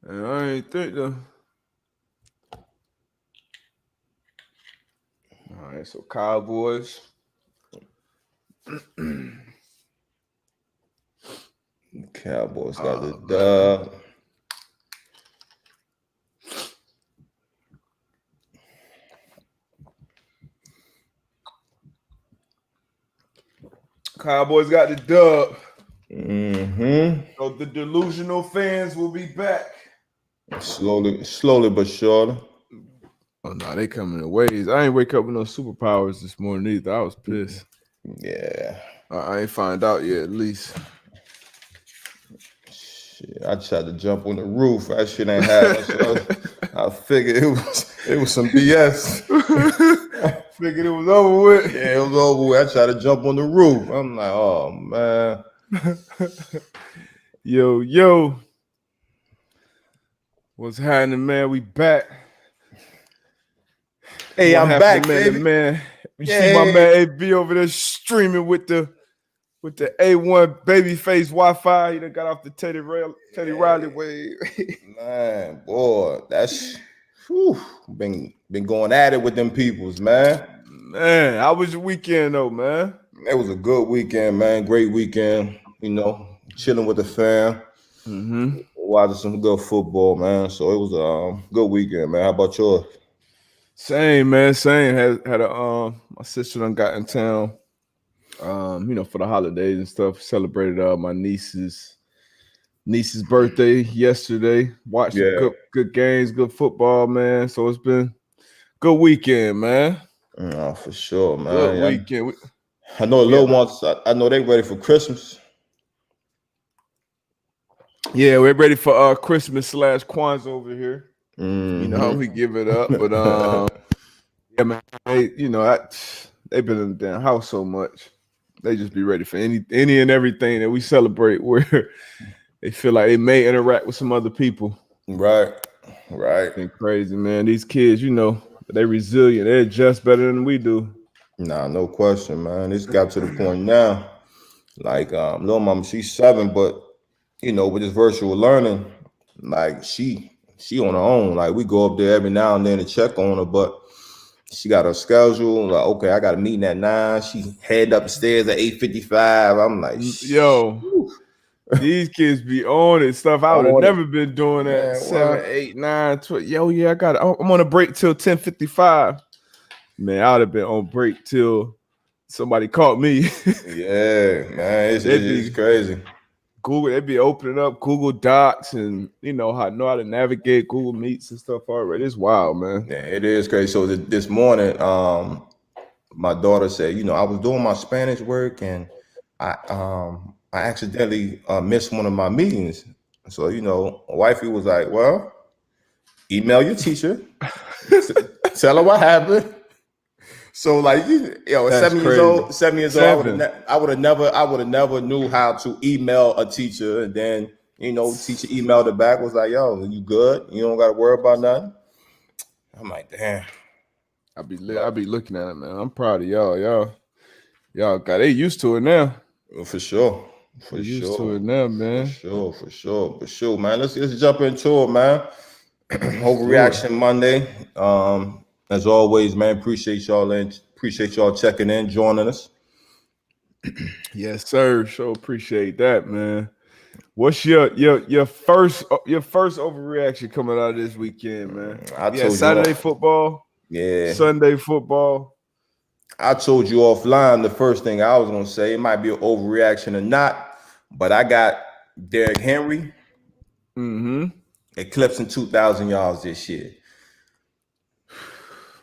And I ain't think though. All right, so Cowboys. Cowboys got the Man. dub. Cowboys got the dub. Mm-hmm. So the delusional fans will be back. Slowly but surely. Oh no, they coming in waves. I ain't wake up with no superpowers this morning either. I was pissed. Yeah. I ain't find out yet, at least. Shit, I tried to jump on the roof. That shit ain't happening. So I figured it was some BS. Figured it was over with. Yeah, it was over with. I tried to jump on the roof. I'm like, oh man. Yo. What's happening, man? We back. Hey, What I'm happened, back, man? baby. Man, you see my man AB over there streaming with the A1 babyface Wi-Fi. He done got off the Teddy Riley wave. Man, boy, that's been going at it with them peoples, man. Man, how was your weekend though, man? It was a good weekend, man. Great weekend. You know, chilling with the fam, watching some good football, man. So it was a good weekend, man. How about yours? Same, man. Same. Had a my sister done got in town. For the holidays and stuff. Celebrated my niece's birthday yesterday. Watched some good games, good football, man. So it's been good weekend, man. Oh, for sure, man. Good weekend. I know the little ones. I know they ready for Christmas. Yeah, we're ready for Christmas / Kwanzaa over here. Mm-hmm. You know how we give it up, but yeah, man. They've been in the damn house so much. They just be ready for any and everything that we celebrate where they feel like they may interact with some other people. Right. It's been crazy, man. These kids, they resilient. They adjust better than we do. Nah, no question, man. It's got to the point now. Like, little mama, she's 7, but with this virtual learning, like she on her own. Like we go up there every now and then to check on her, but she got her schedule. Like, okay, I got a meeting at 9. She head up the stairs at 8:55. I'm like, yo, these kids be on it. Stuff I would have never been doing at 7, 8, 9, 12. Yo, yeah, I'm on a break till 10:55. Man, I would have been on break till somebody caught me. Yeah, man, it's crazy. Google, they be opening up Google Docs and know how to navigate Google Meets and stuff already. It's wild, man. Yeah, it is crazy. So this morning, my daughter said, I was doing my Spanish work and I accidentally missed one of my meetings. So, wifey was like, well, email your teacher, tell her what happened. So like, 7 years old, I would have never knew how to email a teacher. And then, teacher emailed her back, was like, yo, you good? You don't got to worry about nothing. I'm like, damn. I be looking at it, man. I'm proud of y'all. Y'all got they used to it now. For sure. Used to it now, man. For sure, man. Let's jump into it, man. Overreaction Monday. As always, man, appreciate y'all checking in, joining us. Yes, sir. Sure appreciate that, man. What's your first overreaction coming out of this weekend, man? Saturday football. Yeah. Sunday football. I told you offline the first thing I was gonna say. It might be an overreaction or not, but I got Derrick Henry eclipsing 2,000 yards this year.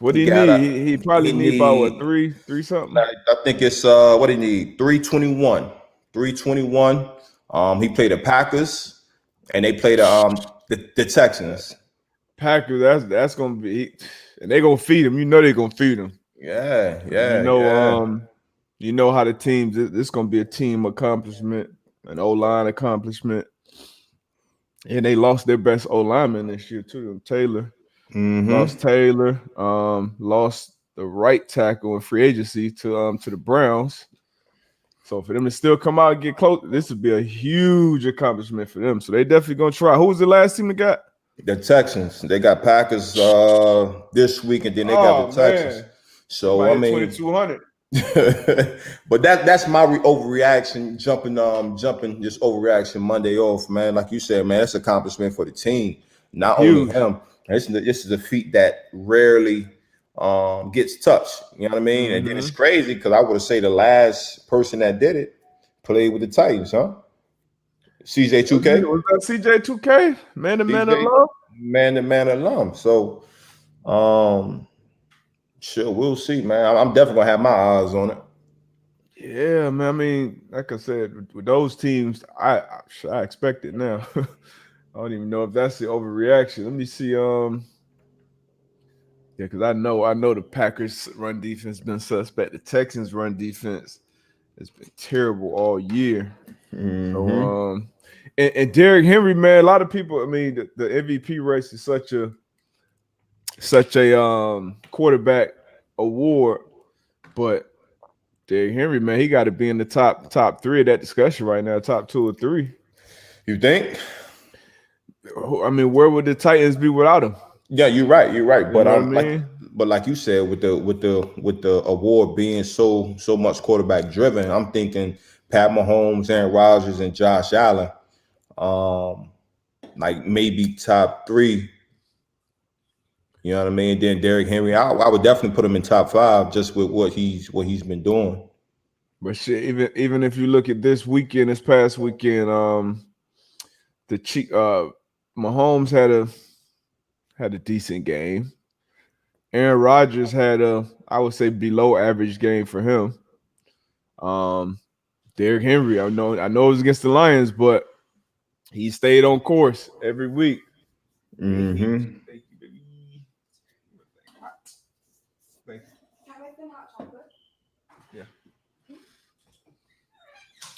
What do you need? He probably need about what, three something? I think it's what do you need? 321. 321. He played the Packers and they played the Texans. Packers, that's gonna be, and they're gonna feed him. They're gonna feed him. Yeah. You know how the teams. This is gonna be a team accomplishment, an O-line accomplishment, and they lost their best O-lineman this year too. Taylor lost Taylor. Lost the right tackle in free agency to the Browns. So for them to still come out and get close, this would be a huge accomplishment for them. So they definitely gonna try. Who was the last team that got? The Texans. They got Packers this week, and then they got the Oh Texans. man, they So might I hit mean, 2,200. but that's my overreaction. Jumping this overreaction Monday off, man. Like you said, man, that's accomplishment for the team. Not only Huge. him. This is a feat that rarely gets touched. You know what I mean? And then it's Mm-hmm. crazy because I would say the last person that did it played with the Titans, huh? CJ2K, Was that CJ2K? Man to man CJ, love? man to man alum. So um, sure, we'll see, man. I'm definitely gonna have my eyes on it. Yeah, man. I mean, like I said, with those teams, I expect it now. I don't even know if that's the overreaction. Let me see. Yeah, because I know the Packers run defense been suspect. The Texans run defense has been terrible all year. So Hmm. and Derrick Henry, man, a lot of people. I mean, the MVP race is such a quarterback award, but Derrick Henry, man, he got to be in the top three of that discussion right now, top two or three. You think? I mean, where would the Titans be without him? Yeah, you're right. You're right. You But know what I like, mean? but like you said, with the award being so much quarterback driven, I'm thinking Pat Mahomes, Aaron Rodgers, and Josh Allen, um, like maybe top three. You know what I mean? Then Derrick Henry, I would definitely put him in top five just with what he's been doing. But shit, even if you look at this past weekend, the Mahomes had a decent game. Aaron Rodgers had I would say below average game for him. Um, Derrick Henry, I know it was against the Lions, but he stayed on course every week. Yeah, Hmm. thank you, baby. Thank you. Yeah,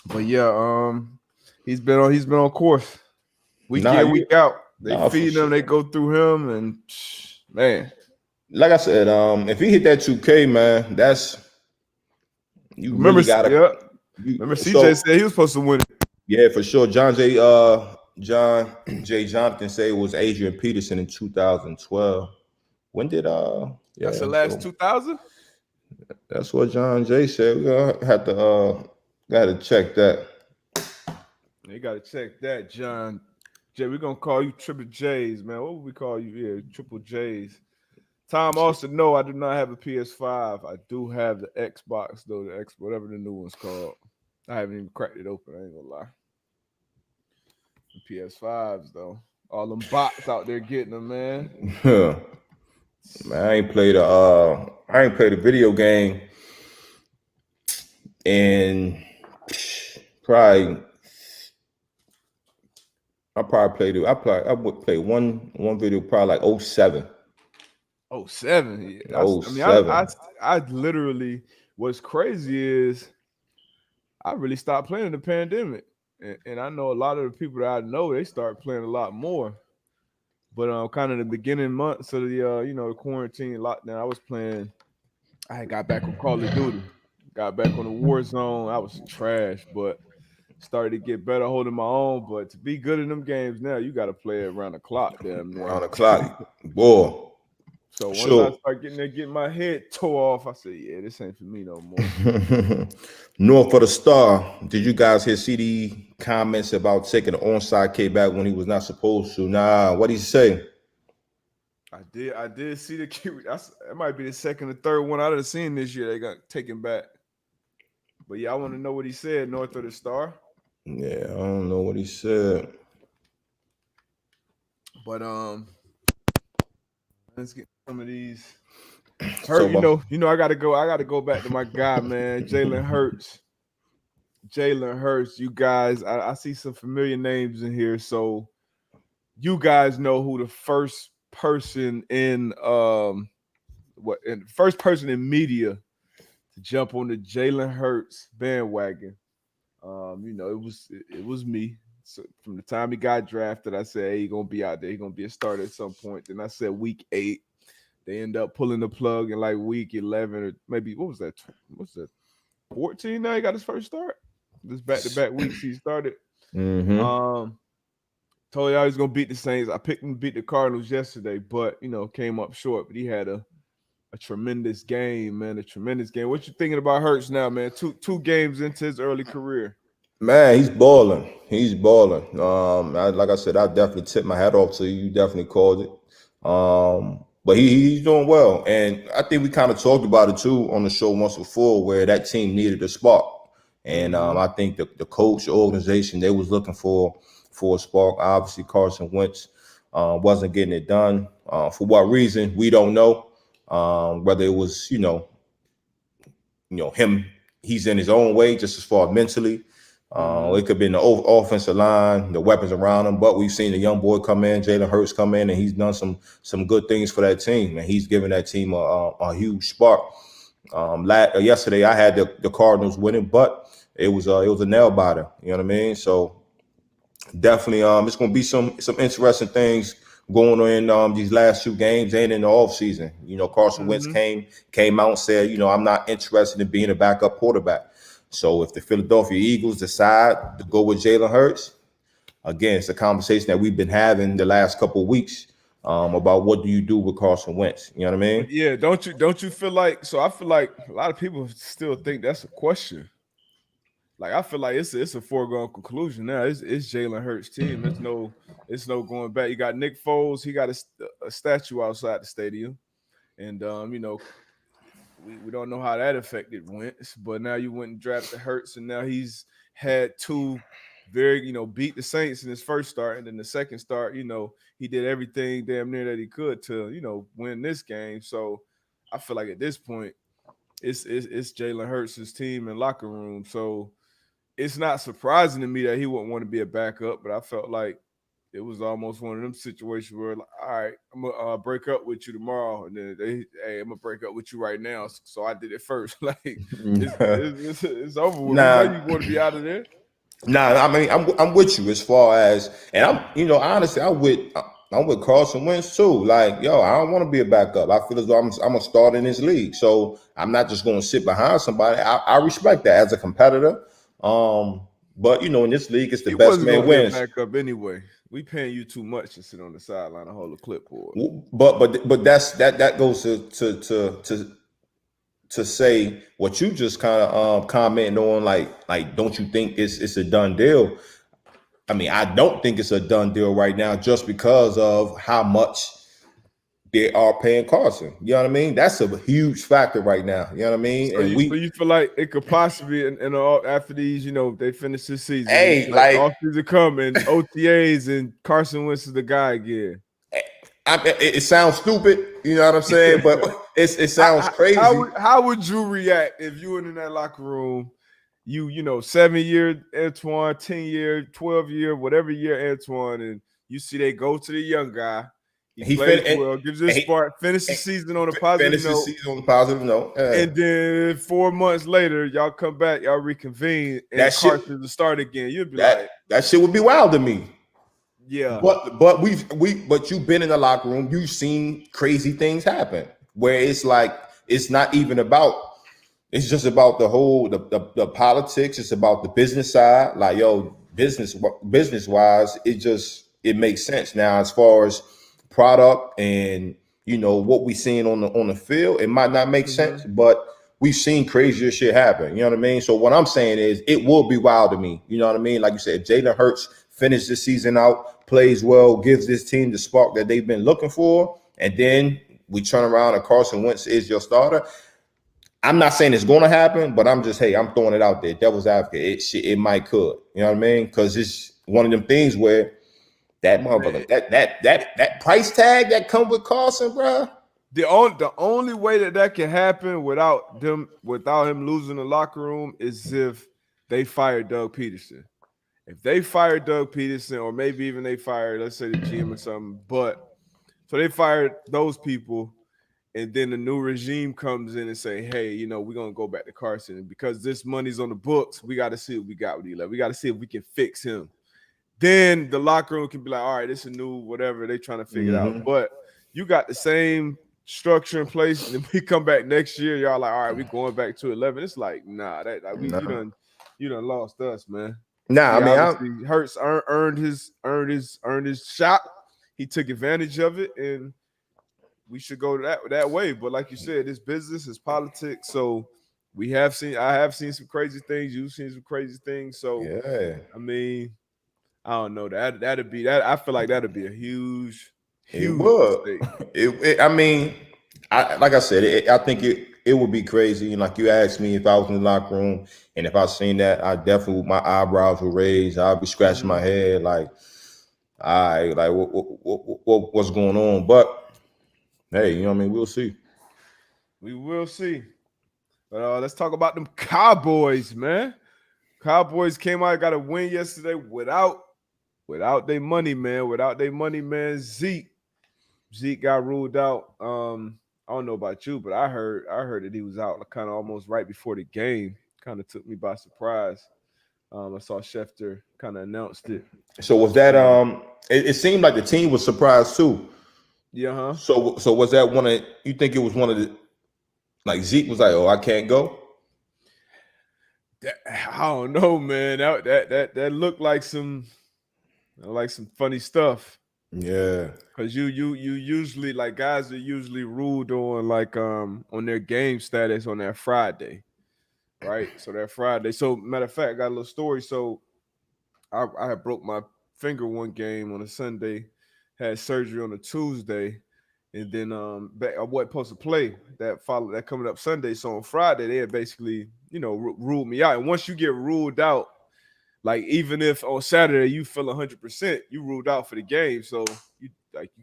but yeah, he's been on course week Nah, in week out. They nah, for feed him, sure. they go through him, and man, Like I said, if he hit that 2K, man, that's you remember, really gotta yeah, you. remember CJ So said he was supposed to win it. yeah, for sure. John J. Jonathan say it was Adrian Peterson in 2012. When did That's the yeah, last so 2,000. that's what John Jay said. We gonna have to gotta check that. You got to check that, John. Jay, we're gonna call you Triple J's, man. What would we call you? Yeah, Triple J's. Tom Austin, no, I do not have a PS5. I do have the Xbox though, the X whatever the new one's called. I haven't even cracked it open. I ain't gonna lie. The PS5s though, all them bots out there getting them, man. Man, I ain't played a video game in probably I would play one video probably like '07. Oh, 7. Yeah, Oh I mean, I seven. I literally. What's crazy is I really stopped playing in the pandemic, and I know a lot of the people that I know they start playing a lot more. But kind of the beginning months of the the quarantine lockdown, I was playing. I had got back on Call of Duty, got back on the war zone. I was trash, but started to get better holding my own. But to be good in them games now, you got to play around the clock, damn Around near. the clock. Boy, So once I sure. start getting my head tore off, I said, "Yeah, this ain't for me no more." North of the Star, did you guys hear CD comments about taking the onside kick back when he was not supposed to? Nah, what he say? I did see the key. That might be the second or third one I'd have seen this year. They got taken back. But yeah, I want to know what he said. North of the Star. Yeah, I don't know what he said. But let's get some of these. So, Hurt, I gotta go. I gotta go back to my guy, man. Jalen Hurts. Jalen Hurts. You guys, I see some familiar names in here. So you guys know who the first person in first person in media to jump on the Jalen Hurts bandwagon. It was me. So from the time he got drafted, I said, "Hey, he's gonna be out there. He's gonna be a starter at some point." Then I said, week 8. They end up pulling the plug in like week 11 or maybe what was that? What's that? 14. Now he got his first start. This back to back weeks he started. mm-hmm. Um, Told you I was gonna beat the Saints. I picked him to beat the Cardinals yesterday, but came up short. But he had a tremendous game, man. A tremendous game. What you thinking about Hurts now, man? Two games into his early career. Man, he's balling. He's balling. Like I said, I definitely tip my hat off to you. You definitely called it. But he's doing well, and I think we kind of talked about it too on the show once before, where that team needed a spark, and Mm-hmm. I think the coach, the organization, they was looking for a spark. Obviously, Carson Wentz wasn't getting it done. For what reason, we don't know. Whether it was him, he's in his own way just as far mentally. Mm-hmm. It could be in the offensive line, the weapons around him. But we've seen the young boy come in, Jalen Hurts come in, and he's done some good things for that team, and he's given that team a huge spark. Yesterday, I had the Cardinals winning, but it was a nail biter. You know what I mean? So definitely, it's going to be some interesting things going on in these last two games and in the offseason. Carson Wentz Mm-hmm. came out and said, I'm not interested in being a backup quarterback. So if the Philadelphia Eagles decide to go with Jalen Hurts, again, it's a conversation that we've been having the last couple of weeks about what do you do with Carson Wentz. You know what I But mean? yeah, don't you feel like? So I feel like a lot of people still think that's a question. Like I feel like it's a foregone conclusion now. It's Jalen Hurts' team. It's no going back. You got Nick Foles. He got a statue outside the stadium, and we don't know how that affected Wentz. But now you went and drafted Hurts, and now he's had two very beat the Saints in his first start, and then the second start, he did everything damn near that he could to win this game. So I feel like at this point, it's Jalen Hurts' team and locker room. So it's not surprising to me that he wouldn't want to be a backup, but I felt like it was almost one of them situations where, like, all right, I'm gonna break up with you tomorrow, and then hey, I'm gonna break up with you right now. So I did it first. Like it's over with. We know Nah, you want to be out of there. Nah, I mean, I'm with you as far as, and honestly, I'm with Carson Wentz too. Like, yo, I don't want to be a backup. I feel as though I'm a starter in this league, so I'm not just going to sit behind somebody. I respect that as a competitor. But in this league, it's the He best wasn't man gonna be a wins. backup anyway. We paying you too much to sit on the sideline and hold a clipboard. But that goes to say what you just kind of commenting on, like don't you think it's a done deal? I mean, I don't think it's a done deal right now just because of how much they are paying Carson. You know what I mean? That's a huge factor right now. You know what I mean? So And you feel like it could possibly in all after these, they finish this season, hey, like like off season come and OTAs and Carson Wentz is the guy again. it sounds stupid, you know what I'm saying? But it sounds How crazy. would you react if you were in that locker room? 7 year Antoine, 10 year, 12 year, whatever year Antoine, and you see they go to the young guy. He He plays fin well, gives it a and he spark, finish the and season on a positive finishes note, season on a positive note. and then 4 months later, y'all come back, y'all reconvene, That and shit Carson's the start again. You'd be that like, that shit would be wild to me. yeah, But you've been in the locker room, you've seen crazy things happen where it's like it's not even about, it's just about the whole the politics. It's about the business side. Like, yo, business wise, it makes sense now as far as product and what we seeing on the field. It might not make mm-hmm. sense, but we've seen crazier shit happen. You know what I mean? So what I'm saying is, it will be wild to me. You know what I mean? Like you said, Jalen Hurts finishes this season out, plays well, gives this team the spark that they've been looking for, and then we turn around and Carson Wentz is your starter. I'm not saying it's going to happen, but I'm throwing it out there. Devil's advocate. It might could. You know what I mean? Because it's one of them things where that Man, motherfucker, that price tag that come with Carson, bro. the only way that can happen without him losing the locker room is if they fire Doug Peterson. If they fire Doug Peterson, or maybe even they fire, let's say, the GM or something, but so they fired those people, and then the new regime comes in and say, hey, we're gonna go back to Carson, and because this money's on the books, we got to see what we got with Eli. We got to see if we can fix him. Then the locker room can be like, all right, this is a new whatever they trying to figure it out. Mm-hmm. But you got the same structure in place, and then we come back next year, y'all like, all right, we going back to 11. It's like, nah, that like, No. you done lost us, man. Nah, I He mean, obviously Hurts earned his shot. He took advantage of it, and we should go that way. But like you said, it's business, it's politics. So I have seen some crazy things. You've seen some crazy things. So yeah, I mean, I don't know. That'd be that. I feel like that'd be a huge, it huge would. mistake. I mean, I like I said, I think it would be crazy. And like you asked me if I was in the locker room and if I seen that, I definitely my eyebrows would raise. I'd be scratching my Mhm. head like, I like what's going on. But hey, you know what I mean? We'll see. We will see. But let's talk about them Cowboys, man. Cowboys came out, got a win yesterday without their money, man. Without their money, man. Zeke got ruled out. I don't know about you, but I heard that he was out kind of almost right before the game. Kind of took me by surprise. I saw Schefter kind of announced it. So was that Um, it seemed like the team was surprised too. yeah, huh? So was that one of you think it was one of the like Zeke was like, oh, I can't go? I don't know, man. That looked like some funny stuff. Yeah. Cause you usually like guys are usually ruled on like on their game status on that Friday, right? So that Friday. So matter of fact, I got a little story. So I had broke my finger one game on a Sunday, had surgery on a Tuesday, and then I wasn't supposed to play that coming up Sunday. So on Friday they had basically ruled me out. And once you get ruled out, like even if on Saturday you feel 100%, you ruled out for the game, so you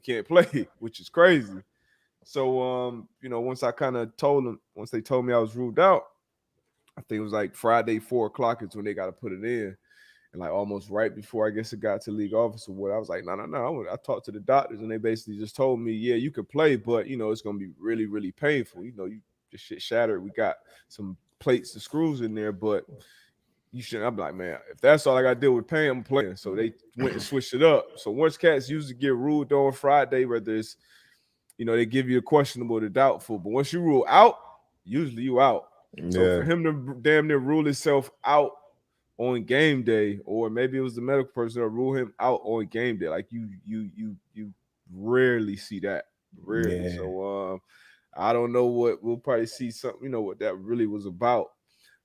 can't play, which is crazy. So once I kind of told them, once they told me I was ruled out, I think it was like Friday 4 o'clock is when they got to put it in. And like almost right before I guess it got to league office or what, I was like, no, no, no. I talked to the doctors and they basically just told me, yeah, you could play, but it's gonna be really, really painful. You just shit shattered. We got some plates and screws in there, but you shouldn't. I'm like, man, if that's all I got to deal with pain, I'm playing. So they went and switched it up. So once cats usually get ruled on Friday, whether it's they give you a questionable to doubtful, but once you rule out, usually you out. So for Yeah. him to damn near rule himself out on game day, or maybe it was the medical person that rule him out on game day, like you rarely see that, rarely. Yeah. So I don't know what we'll probably see something, what that really was about.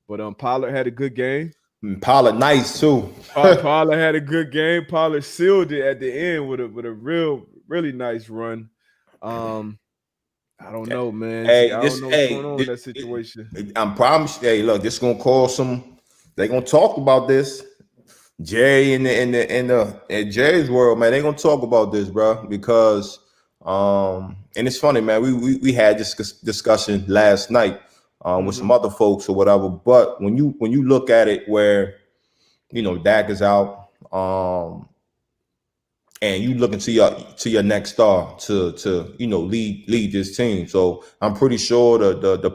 But Pollard had a good game. And Pollard nice too. Pollard had a good game. Pollard sealed it at the end with a really nice run. Um, I don't know, man. See, I don't know what's going on in that situation. I'm promised. Hey, look, this gonna cause some. They gonna talk about this. Jerry in Jerry's world, man, they gonna talk about this, bro, because and it's funny, man. We had this discussion last night with some Mm-hmm. other folks or whatever. But when you look at it, where Dak is out, and you looking to your next star to lead this team. So I'm pretty sure the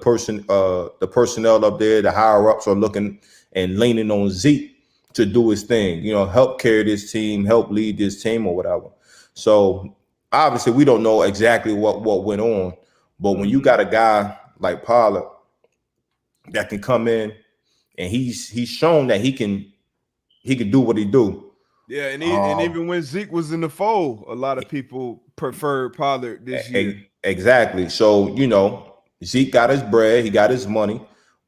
personnel up there, the higher ups are looking and leaning on Zeke to do his thing, help carry this team, help lead this team or whatever. So obviously we don't know exactly what went on, but when you Mm-hmm. got a guy like Pollard that can come in and he's shown that he can do what he do. Yeah, and even when Zeke was in the fold, a lot of people preferred Pollard this year. Exactly. So Zeke got his bread, he got his money,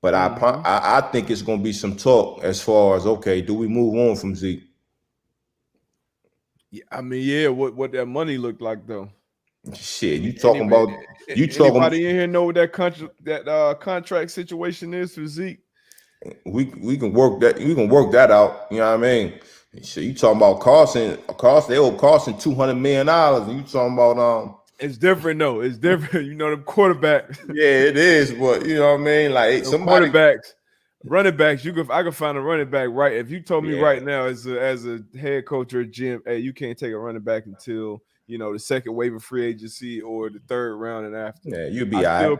but Mm-hmm. I think it's going to be some talk as far as, okay, do we move on from Zeke? Yeah, I mean, yeah, what that money looked like though. Shit, you Any, talking about you talking anybody in here know what that contract situation is for Zeke? we can work that out. You know what I mean? Shit, you talking about Carson? They owe Carson $200 million, and you talking about It's different though. It's different. Them quarterbacks. yeah, it is, but you know what I mean? Like Them somebody, quarterbacks, running backs. I could find a running back right. If you told me yeah, right now as a head coach or a GM, hey, you can't take a running back until the second wave of free agency or the third round and after. yeah, you'll be all right.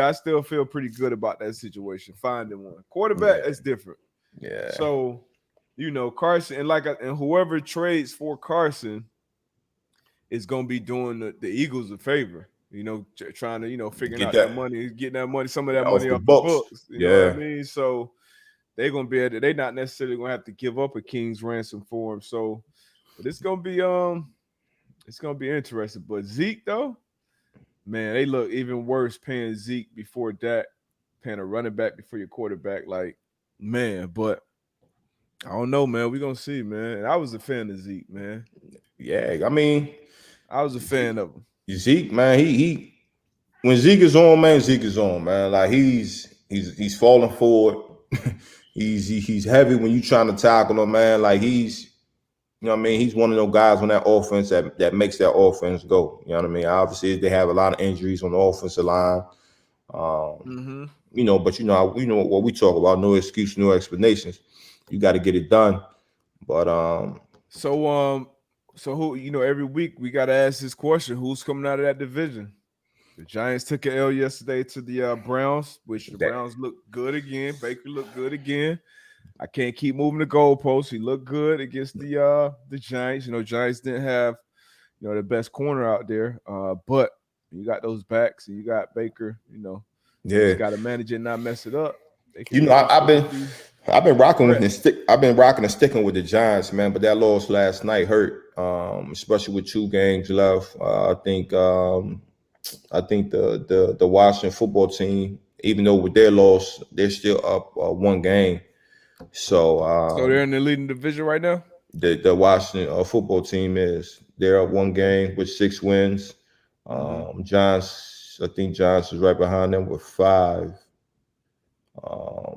I still feel pretty good about that situation. Finding one quarterback, Yeah, that's different. yeah. So, Carson and whoever trades for Carson is gonna be doing the Eagles a favor. Trying to figuring Get out that that money, getting that money, some of that off money the off the books. books. You know what I Yeah, mean? So they're gonna be able to, they're not necessarily gonna have to give up a king's ransom for him. So, but it's gonna be interesting. But Zeke though, man, they look even worse paying Zeke before Dak, paying a running back before your quarterback. Like, man, but I don't know, man. We're gonna see, man. I was a fan of Zeke, man. Yeah, I mean, I was a fan of him. Zeke, man, he when Zeke is on, man, Zeke is on, man. Like he's falling forward. He's heavy when you trying to tackle him, man. Like you know what I mean? He's one of those guys on that offense that makes that offense go. You know what I mean? Obviously, they have a lot of injuries on the offensive line. Mm-hmm. You know, but you know what we talk about. No excuse, no explanations. You got to get it done. But So who, every week we gotta ask this question: who's coming out of that division? The Giants took an L yesterday to the Browns, which the that, Browns looked good again. Baker looked good again. I can't keep moving the goalposts. He looked good against the Giants. Giants didn't have the best corner out there, but you got those backs and you got Baker. You yeah. just got to manage it and not mess it up. They You can know, be I've they been can be I've been a rocking threat. and I've been rocking and sticking with the Giants, man. But that loss last night hurt, especially with 2 games left. I think the Washington football team, even though with their loss, they're still up 1 game. So So they're in the leading division right now. the Washington football team they're up 1 game with 6 wins. Mm-hmm. Giants, I think Giants is right behind them with 5.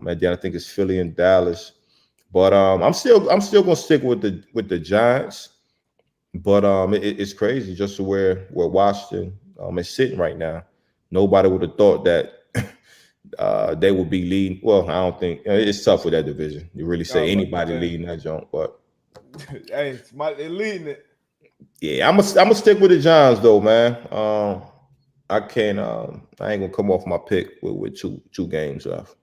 And then I think it's Philly and Dallas. But I'm still gonna stick with the Giants. But it's crazy just to where Washington is sitting right now. Nobody would have thought that they would be leading. Well, I don't think it's tough with that division. You really I say was about to anybody say, leading that jump, but hey, they're leading it. yeah, I'm gonna stick with the Giants though, man. I can't. I ain't gonna come off my pick with two games left.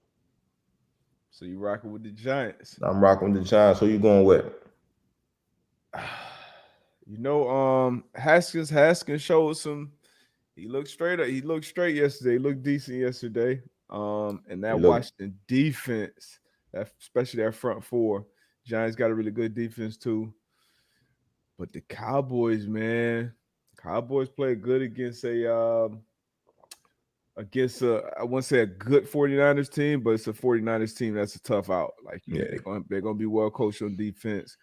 So you rocking with the Giants. I'm rocking with the Giants. Who you going with? Haskins showed some. He looked straight up. He looked straight yesterday. He looked decent yesterday. And He that look. Washington defense, especially that front four, Giants got a really good defense too. But the Cowboys, man, Cowboys played good against I wouldn't say a good 49ers team, but it's a 49ers team that's a tough out. Like Yeah. they're gonna be well coached on defense.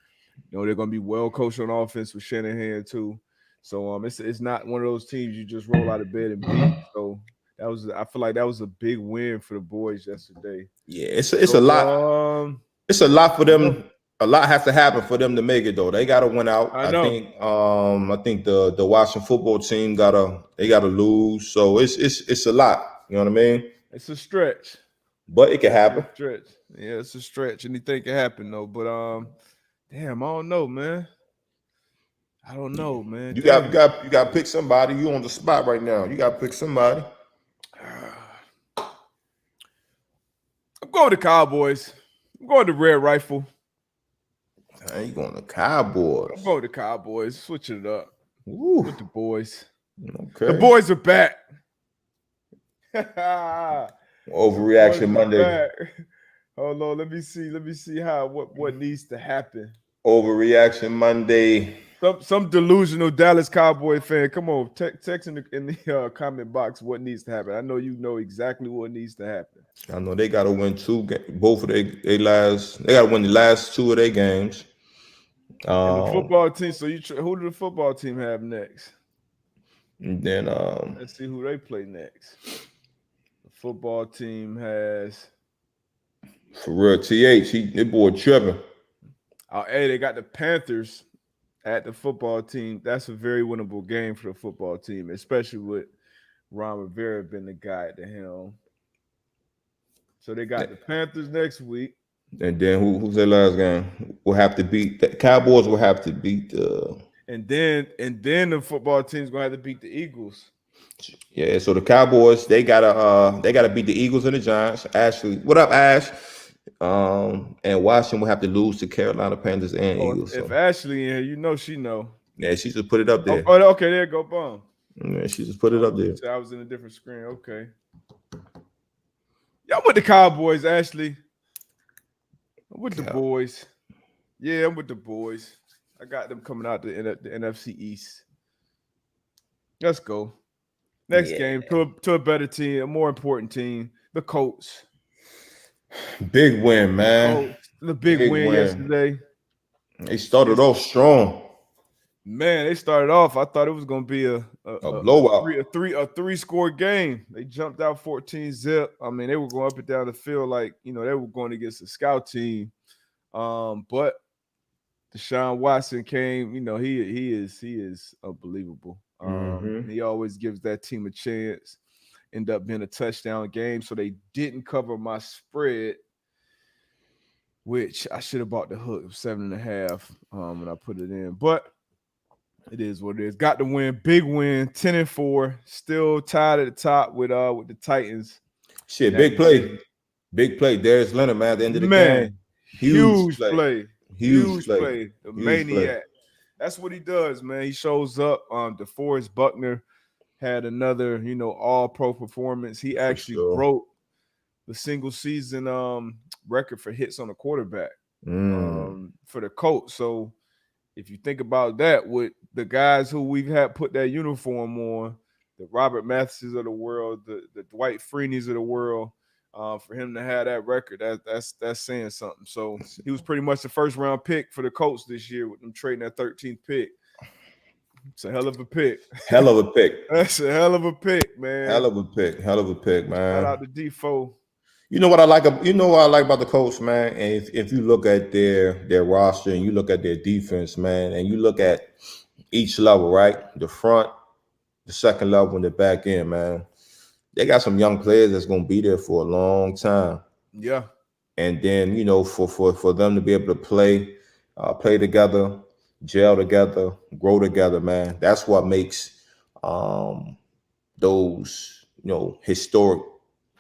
They're gonna be well coached on offense with Shanahan too. So it's not one of those teams you just roll out of bed and beat. So I feel like that was a big win for the boys yesterday. Yeah, it's a So lot. It's a lot for I know, them. A lot has to happen for them to make it though. They got to win out. I I know. think. I think the Washington football team gotta lose. So it's a lot. You know what I mean? It's a stretch. But it can Definitely happen. a stretch. Yeah, it's a stretch. Anything can happen though. But damn, I don't know, man. I don't know, man. You got you Damn. got you got to pick somebody. You on the spot right now. You got to pick somebody. I'm going to Cowboys. I'm going to Red Rifle. I ain't going to I'm Cowboys. going to Cowboys. Switching it up Woo. with the boys. Okay. The boys are back. Overreaction Monday. Back. Hold on. Let me see. Let me see what needs to happen. Overreaction Monday. Some delusional Dallas Cowboy fan. Come on, text in the comment box what needs to happen. I know you know exactly what needs to happen. I know they got to win both of they last. They got to win the last 2 of their games. And the football team. So who do the football team have next? And then Let's see who they play next. The football team has. for real, that boy tripping. Hey, they got the Panthers at the football team. That's a very winnable game for the football team, especially with Ron Rivera being the guy at the helm. So they got the Panthers next week. And then who's their last game? Will have to beat the Cowboys. Will have to beat the. And then the football team's gonna have to beat the Eagles. Yeah, so the Cowboys they gotta beat the Eagles and the Giants. Ashley, what up, Ash? And Washington will have to lose to Carolina Panthers and Eagles. If So. Ashley in here, she know. Yeah, she just put it up there. Oh, okay, there you go, boom. Yeah, she just put it up there. I was in a different screen. Okay. Y'all with the Cowboys, Ashley. I'm with the Yeah. boys. Yeah, I'm with the boys. I got them coming out the NFC East. Let's go. Next game Yeah. to a better team, a more important team, the Colts. Big win, The man. Colts, the big Big win win. yesterday. They started It's off strong. Man, they started off. I thought it was gonna be A a blowout. three score game. They jumped out 14 zip. I mean, they were going up and down the field like they were going against a scout team. But Deshaun Watson came. He is unbelievable. Mm-hmm. He always gives that team a chance. End up being a touchdown game, so they didn't cover my spread, which I should have bought the hook of 7.5 when I put it in. But it is what it is. Got the win, big win, 10-4. Still tied at the top with the Titans in Shit, that big play. division. Big play. Darius Leonard, man, at the end of the game. Man, Huge huge play. play, Huge huge play. play. The Huge play. maniac. That's what he does, man. He shows up. DeForest Buckner had another, all pro performance. He For actually sure. broke the single season record for hits on a quarterback for the Colts. So if you think about that, with the guys who we've had put that uniform on, the Robert Mathises of the world, the Dwight Freeneys of the world, for him to have that record, that's saying something. So he was pretty much the first round pick for the Colts this year with them trading that 13th pick. It's a hell of a pick. Hell of a pick. That's a hell of a pick, man. Hell of a pick. Hell of a pick, Shout man. out to Defoe. You know what I like? You know what I like about the Colts, man. And if you look at their roster and you look at their defense, man, and you look at each level, right? The front, the second level, and the back end, man. They got some young players that's gonna be there for a long time. Yeah. And then for them to be able to play together, gel together, grow together, man. That's what makes um, those historic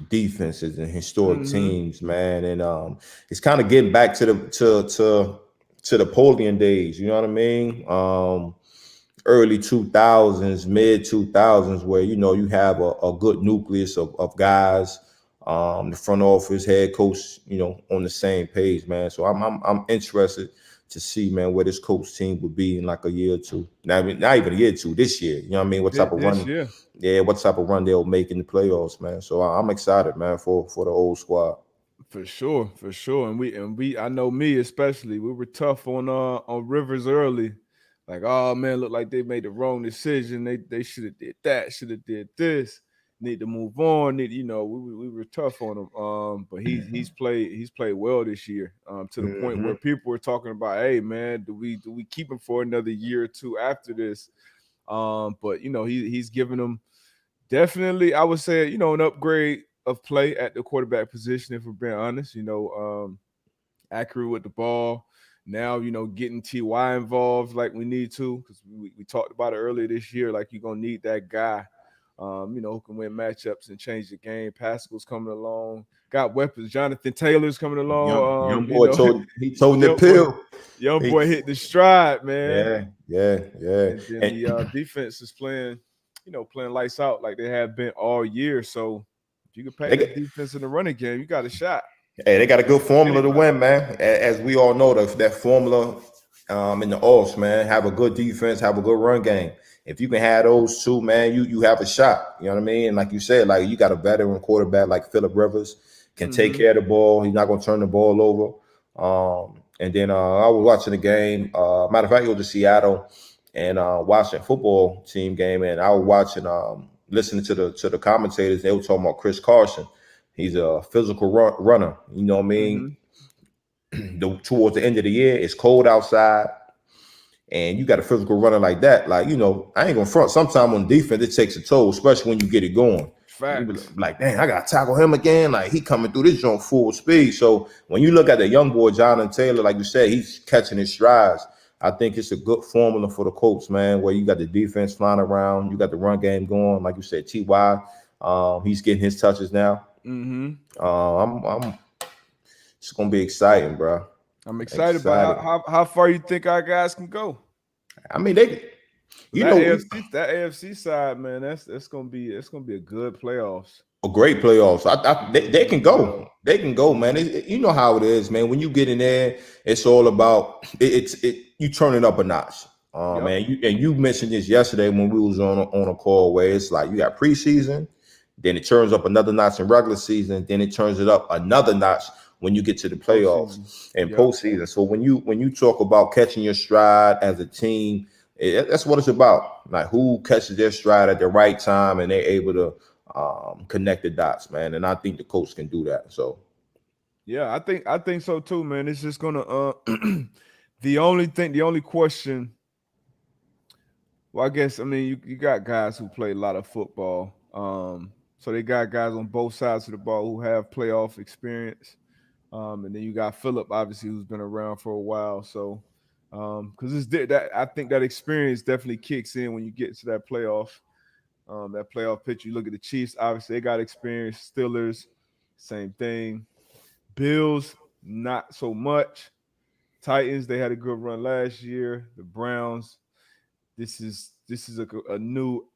defenses and historic Mm-hmm. teams, man. And it's kind of getting back to the Napoleon days. You know what I mean? Early 2000s, mid 2000s, where you have a good nucleus of guys, the front office, head coach, on the same page, man. So I'm interested to see, man, where this coach team would be in like a year or two. Now, I mean, not even a year or two, this year. You know what I mean? What type of This run? year. Yeah, what type of run they'll make in the playoffs, man. So I'm excited, man, for the old squad. For sure, for sure. And we I know me especially, we were tough on Rivers early. Like, oh man, look like they made the wrong decision. They should have did that, should have did this. Need to move on. We were tough on him. But he's played well this year. To the point where Mm-hmm. people were talking about, hey man, do we keep him for another year or two after this? But he's giving them definitely, I would say, an upgrade of play at the quarterback position, if we're being honest. Accurate with the ball. Now, getting TY involved like we need to, because we talked about it earlier this year. Like, you're gonna need that guy, who can win matchups and change the game. Pascal's coming along. Got weapons. Jonathan Taylor's coming Young along. boy told the Young boy, pill. young He, boy hit the stride, man. yeah. And then And the defense is playing lights out like they have been all year. So if you can pack they got, that defense in the running game, you got a shot. hey, they got a good formula to Anybody. win, man. As we all know, that formula in the offs, man, have a good defense, have a good run game. If you can have those two, man, you have a shot. You know what I mean? And like you said, like you got a veteran quarterback like Phillip Rivers can take Mm-hmm. care of the ball. He's not going to turn the ball over. And then I was watching the game. Matter of fact, it was the Seattle and Washington football team game, and I was watching, listening to the commentators. They were talking about Chris Carson. He's a physical runner. You know what I Mm-hmm. mean? Towards the end of the year, it's cold outside, and you got a physical runner like that. Like, I ain't gonna front. Sometime on defense, it takes a toll, especially when you get it going. You be Facts. like, dang, I gotta tackle him again. Like, he coming through this joint full speed. So when you look at the young boy Jonathan Taylor, like you said, he's catching his strides. I think it's a good formula for the Colts, man, where you got the defense flying around, you got the run game going, like you said, Ty. He's getting his touches now. Mm-hmm. I'm It's gonna be exciting, bro. I'm excited about Excited. how far you think our guys can go. I mean, they, you That know, AFC that AFC side, man, that's gonna be a good playoffs. a great playoffs. They can Yeah. go. They can go, man. You know how it is, man. When you get in there, it's all about you turn it up a notch. Yep. Man, you mentioned this yesterday when we was on a call where it's like you got preseason, then it turns up another notch in regular season, then it turns it up another notch when you get to the playoffs Postseason. and Yep. postseason. So when you talk about catching your stride as a team, that's what it's about. Like who catches their stride at the right time and they're able to connect the dots, man. And I think the coach can do that. So Yeah, I think so too, man. It's just gonna the only question, well, I guess I mean you got guys who play a lot of football. So they got guys on both sides of the ball who have playoff experience. And then you got Phillip, obviously, who's been around for a while. So, because that I think that experience definitely kicks in when you get to that playoff picture. You look at the Chiefs, obviously they got experience. Steelers, same thing. Bills, not so much. Titans, they had a good run last year. The Browns, this is a new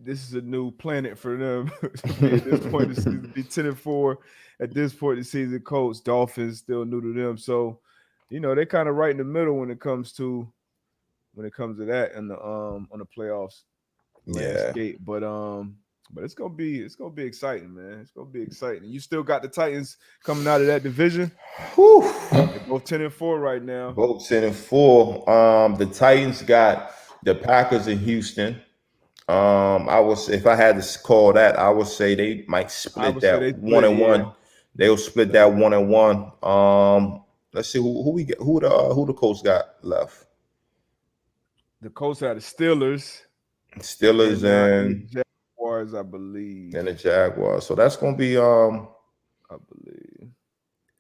this is a new planet for them to be at this point of the season, to be 10-4 at this point of the season. Colts, Dolphins, still new to them. So, they're kind of right in the middle when it comes to that and the on the playoffs yeah. landscape. But it's gonna be exciting, man. It's gonna be exciting. You still got the Titans coming out of that division. Whew. They're both 10-4 right now. Both 10-4. The Titans got the Packers in Houston. I was if I had to call that, I would say they might I split would say that they one split, and yeah. one. They'll split that 1-1. Let's see who we get. Who the Colts got left? The Colts had the Steelers Steelers and the Jaguars, I believe. and the Jaguars. So that's gonna be I believe.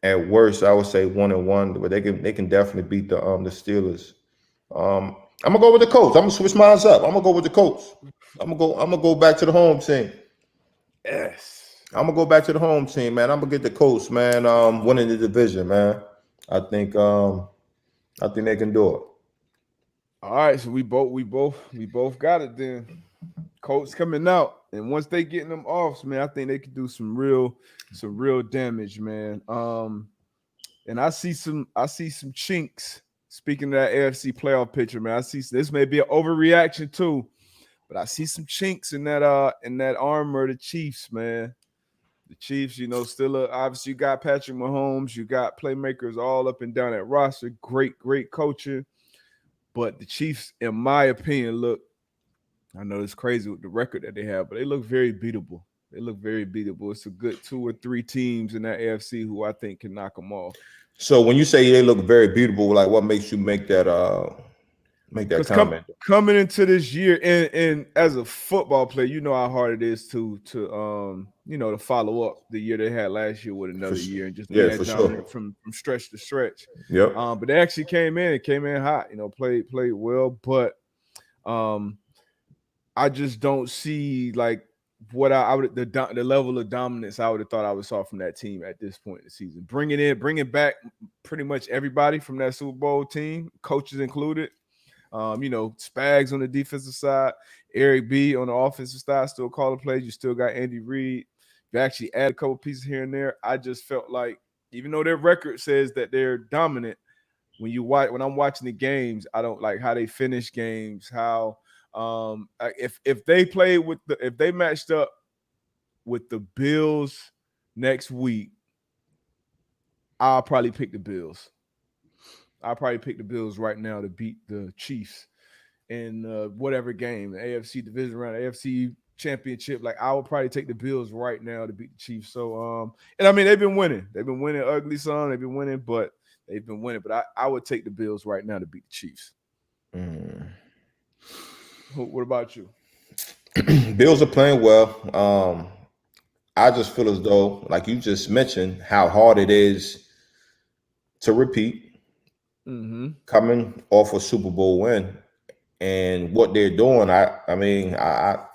at worst I would say 1-1, but they can definitely beat the Steelers. I'm gonna go with the Colts. I'm gonna switch mine up. I'm gonna go with the Colts. I'm gonna go back to the home team. Yes. I'm gonna go back to the home team, man. I'm gonna get the Colts, man. Winning the division, man. I think they can do it. All right, so we both got it then. Colts coming out, and once they getting them off, man, I think they could do some real damage, man. And I see some chinks. Speaking of that AFC playoff picture, man, I see this may be an overreaction too, but I see some chinks in that armor of the Chiefs, man. The Chiefs, still obviously you got Patrick Mahomes, you got playmakers all up and down that roster, great coaching. But the Chiefs, in my opinion, I know it's crazy with the record that they have, but they look very beatable. They look very beatable. It's a good 2 or 3 teams in that AFC who I think can knock them off. So when you say they look very beautiful, like what makes you make that Because comment? coming into this year, and as a football player, you know how hard it is to follow up the year they had last year with For another sure. year and just be Yeah, that for sure. dominant from stretch to stretch. Yep. But they actually came in hot. Played well, but I just don't see like what I would the level of dominance I would have thought I would saw from that team at this point in the season. Bringing back pretty much everybody from that Super Bowl team, coaches included. Spags on the defensive side, Eric B on the offensive side, still calling plays. You still got Andy Reid. You actually add a couple pieces here and there. I just felt like, even though their record says that they're dominant, when I'm watching the games, I don't like how they finish games. How if they matched up with the Bills next week, I'll probably pick the Bills. I'll probably pick the Bills right now to beat the Chiefs in whatever game, the AFC division round, AFC championship. Like, I would probably take the Bills right now to beat the Chiefs. So and I mean they've been winning. They've been winning ugly son. They've been winning, but they've been winning. But I would take the Bills right now to beat the Chiefs. What about you? Bills are playing well. I just feel as though, like you just mentioned, how hard it is to repeat Mm-hmm. coming off a Super Bowl win and what they're doing. I mean, I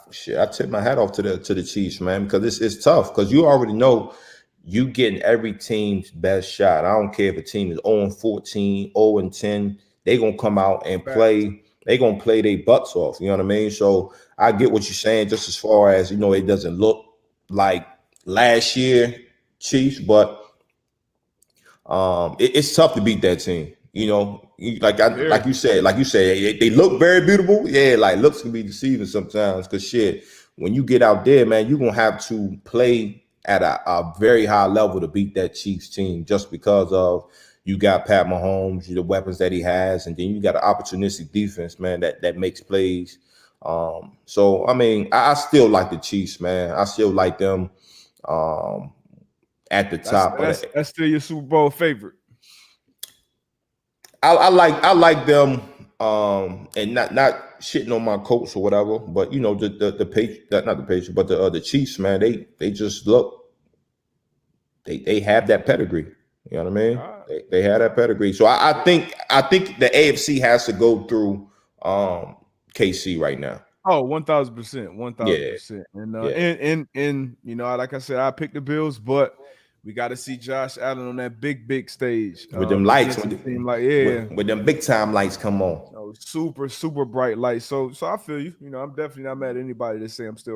tip my hat off to the Chiefs, man, because it's tough because you already know you getting every team's best shot. I don't care if a team is 0-14, 0-10, they gonna come out and play. They gonna play their butts off. You know what I mean? So I get what you're saying, just as far as it doesn't look like last year Chiefs, but it's tough to beat that team. You know, like Very. you said, they look very beautiful. Yeah, like looks can be deceiving sometimes. Cause shit, when you get out there, man, you're gonna have to play at a very high level to beat that Chiefs team, just because of you got Pat Mahomes, the weapons that he has, and then you got an opportunistic defense, man, that makes plays. So I mean, I still like the Chiefs, man. I still like them um, at the That's top, that's but that's still your Super Bowl favorite. I like them, and not shitting on my coach or whatever, but you know the page not the Patriots, but the Chiefs, man, they just look, they have that pedigree. You know what I All mean? right. They have that pedigree. So I think the AFC has to go through KC right now. Oh, 1,000%, one thousand Yeah, percent. And yeah. like I said, I picked the Bills, but we got to see Josh Allen on that big stage With them lights, against a team like yeah, with them big time lights come on. super bright lights. So I feel you. I'm definitely not mad at anybody that say they're still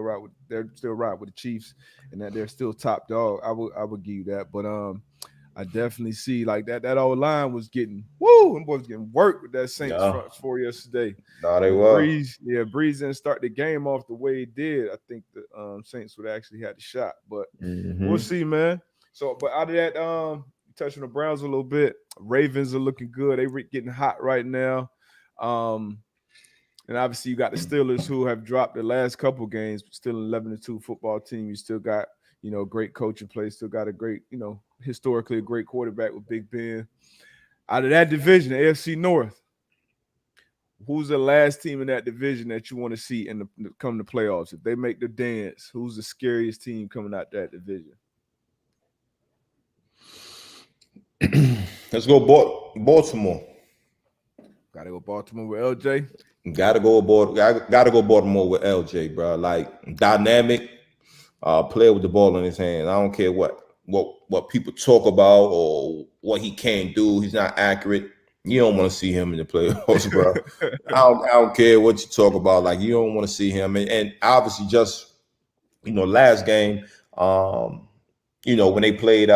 right with the Chiefs and that they're still top dog. I would give you that, but I definitely see like that old line was getting them boys getting worked with that Saints No, front four yesterday. no, they If were. Breeze didn't start the game off the way he did, I think the Saints would actually had the shot. But we'll Hmm. see, man. So, but out of that, touching the Browns a little bit, Ravens are looking good. They getting hot right now. Um, and obviously, you got the Steelers who have dropped the last couple games, but still an 11-2 football team. You still got great coaching play. Still got a great historically a great quarterback with Big Ben. Out of that division, the AFC North, who's the last team in that division that you want to see in the come to playoffs? If they make the dance, who's the scariest team coming out that division? Let's go Baltimore. Got to go Baltimore with LJ. Gotta go Baltimore with LJ, bro. Like dynamic, player with the ball in his hand. I don't care what people talk about or what he can't do. He's not accurate. You don't want to see him in the playoffs, bro. I don't care what you talk about. Like you don't want to see him. And obviously, just last game, when they played.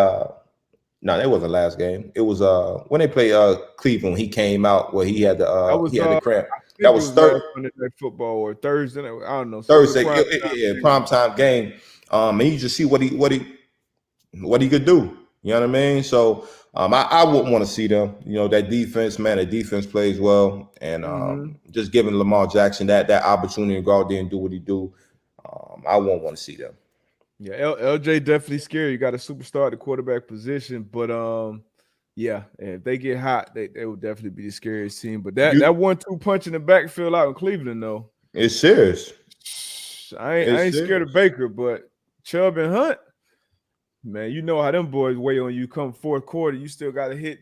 No, that wasn't last game. It was when they played Cleveland. He came out where That was he had the cramp. I That think it was was third. last Monday Night Football or Thursday. I don't know, some good Thursday, prime time yeah, game. prime time game. And you just see what he could do. You know what I mean? So I wouldn't want to see them. That defense, man, the defense plays well, and Mm-hmm. just giving Lamar Jackson that opportunity to go out there and do what he do. I won't want to see them. Yeah, LJ definitely scary. You got a superstar at the quarterback position, but yeah, if they get hot, they will definitely be the scariest team. But that You, that 1-2 punch in the backfield out in Cleveland, though, it's serious. I It's ain't scared of serious. Baker, but Chubb and Hunt, man, you know how them boys weigh on you. Come fourth quarter, you still got to hit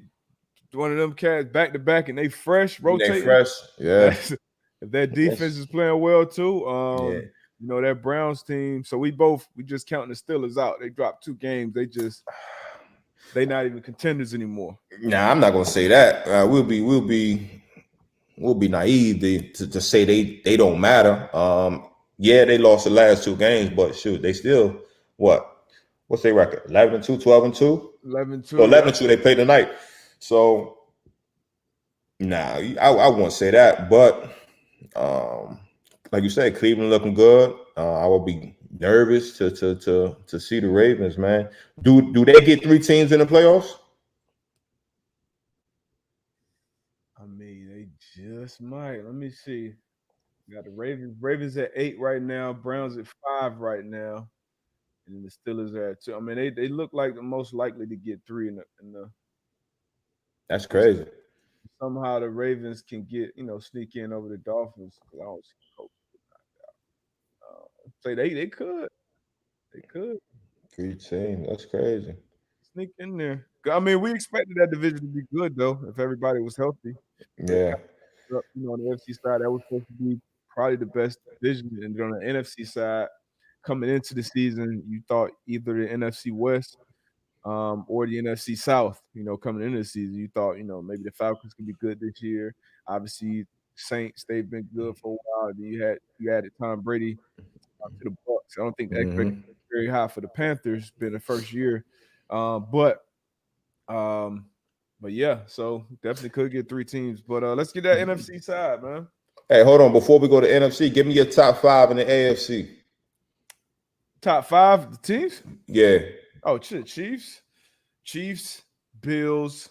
one of them cats back to back, and they fresh They rotating. fresh. Yeah. That's if that defense That's is playing well too. yeah. That Browns team. So we just counting the Steelers out. They dropped 2 games. They not even contenders anymore. Nah, I'm not gonna say that. We'll be naive to say they don't matter. Yeah, they lost the last 2 games, but shoot, they still what? What's their record? 11-2, 12-2. So 11-2, 11 yeah. and 2, they played tonight. So nah, I won't say that. But um, like you said, Cleveland looking good. I will be nervous to see the Ravens, man. Do they get 3 teams in the playoffs? I mean, they just might. Let me see. You got the Ravens. Ravens at 8 right now. Browns at 5 right now. And the Steelers are at 2. I mean, they look like the most likely to get 3 in the That's if crazy. somehow the Ravens can sneak in over the Dolphins. 'Cause I don't see Coach. Say they could. They could 3 teams. That's crazy. sneak in there. I mean, we expected that division to be good though, if everybody was healthy. But Yeah. on the FC side, that was supposed to be probably the best division. And on the NFC side, coming into the season, you thought either the NFC West or the NFC South. Coming into the season, you thought maybe the Falcons could be good this year. Obviously, Saints they've been good for a while. Then you added Tom Brady to the Bucks. I don't think the Hmm. expectations very high for the Panthers, been the first year. But um, but yeah, so definitely could get three teams. But let's get that NFC side, man. Hey, hold on. Before we go to NFC, give me your top five in the AFC. Top five the teams. Yeah, Oh shit, Chiefs, Bills,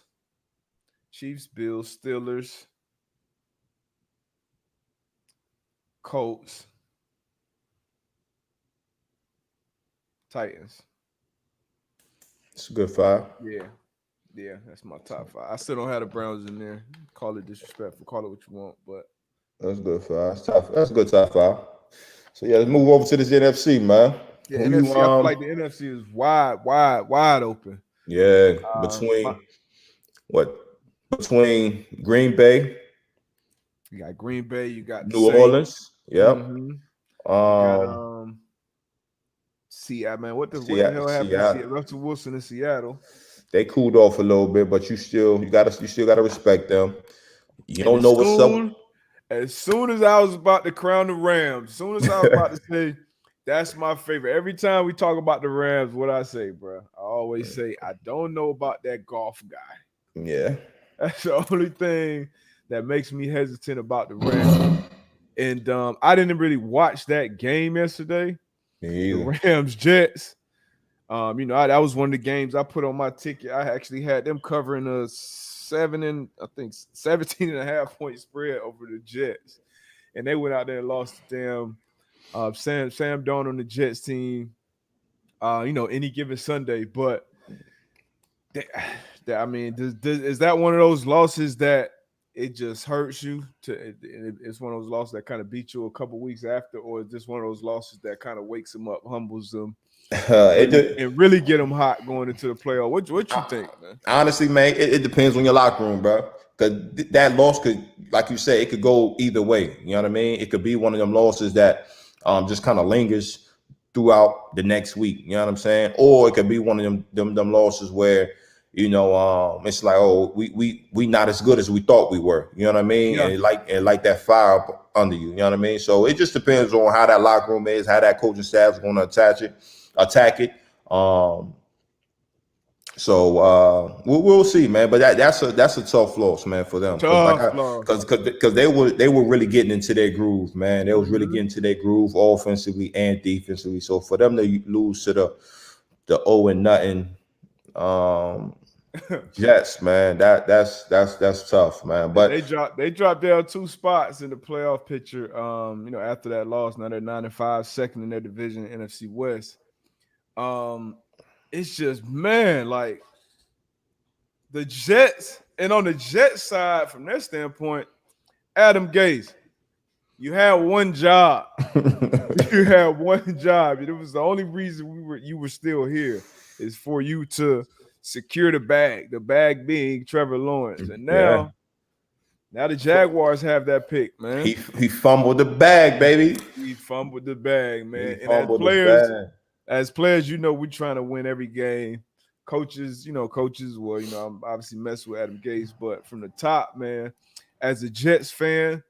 Steelers, Colts, Titans. it's a good five. Yeah, yeah, that's my top five. I still don't have the Browns in there. Call it disrespectful, call it what you want, but That's good five. That's tough. That's a good top five. So yeah, let's move over to this NFC, man. yeah, Who you NFC. I feel like the NFC is wide open. Yeah, My, between what? Between Green Bay, you got Green Bay, you got the New Saints. Orleans. Yep. Mm-hmm. You got Um, Seattle, man. What the Seattle, hell happened to Seattle? Seattle. Russell Wilson in Seattle. They cooled off a little bit, but you still gotta respect them. You And don't know what's up. as soon as I was about to crown the Rams, as soon as I was about to say that's my favorite. Every time we talk about the Rams, what I say, bro, I always say I don't know about that golf guy. Yeah. That's the only thing that makes me hesitant about the Rams. And I didn't really watch that game yesterday, Me the either. Rams Jets. That was one of the games I put on my ticket. I actually had them covering a 17 and a half point spread over the Jets. And they went out there and lost the damn Sam Darnold on the Jets team, any given Sunday. But I mean, is that one of those losses that it just hurts you? It's one of those losses that kind of beat you a couple weeks after, or is this one of those losses that kind of wakes them up, humbles them, It just, and really get them hot going into the playoff? What you think, man? honestly, man, it depends on your locker room, bro. Because that loss could, like you say, it could go either way. You know what I mean? It could be one of them losses that just kind of lingers throughout the next week. You know what I'm saying? Or it could be one of them losses where it's like, oh, we not as good as we thought we were. You know what I mean? Yeah, And like that fire up under you. You know what I mean? So it just depends on how that locker room is, how that coaching staff is going to attack it. So we'll see, man. But that's a tough loss, man, for them. Because tough loss. because they were really getting into their groove, man. They was really Mm-hmm. getting to their groove offensively and defensively. So for them to lose to the 0 and nothing Jets, man, that's tough, man. And But they dropped down two spots in the playoff picture. After that loss, now they're 9-5, second in their division, NFC West. It's just, man, like the Jets, and on the Jets side, from their standpoint, Adam Gase, you had one job. You had one job. It was the only reason you were still here is for you to secure the bag. The bag being Trevor Lawrence, and yeah, now the Jaguars have that pick, man. he fumbled the bag, baby. He fumbled the bag, He man. And fumbled the bag. we're trying to win every game. Coaches, well, I'm obviously messing with Adam Gase, but from the top, man, as a Jets fan,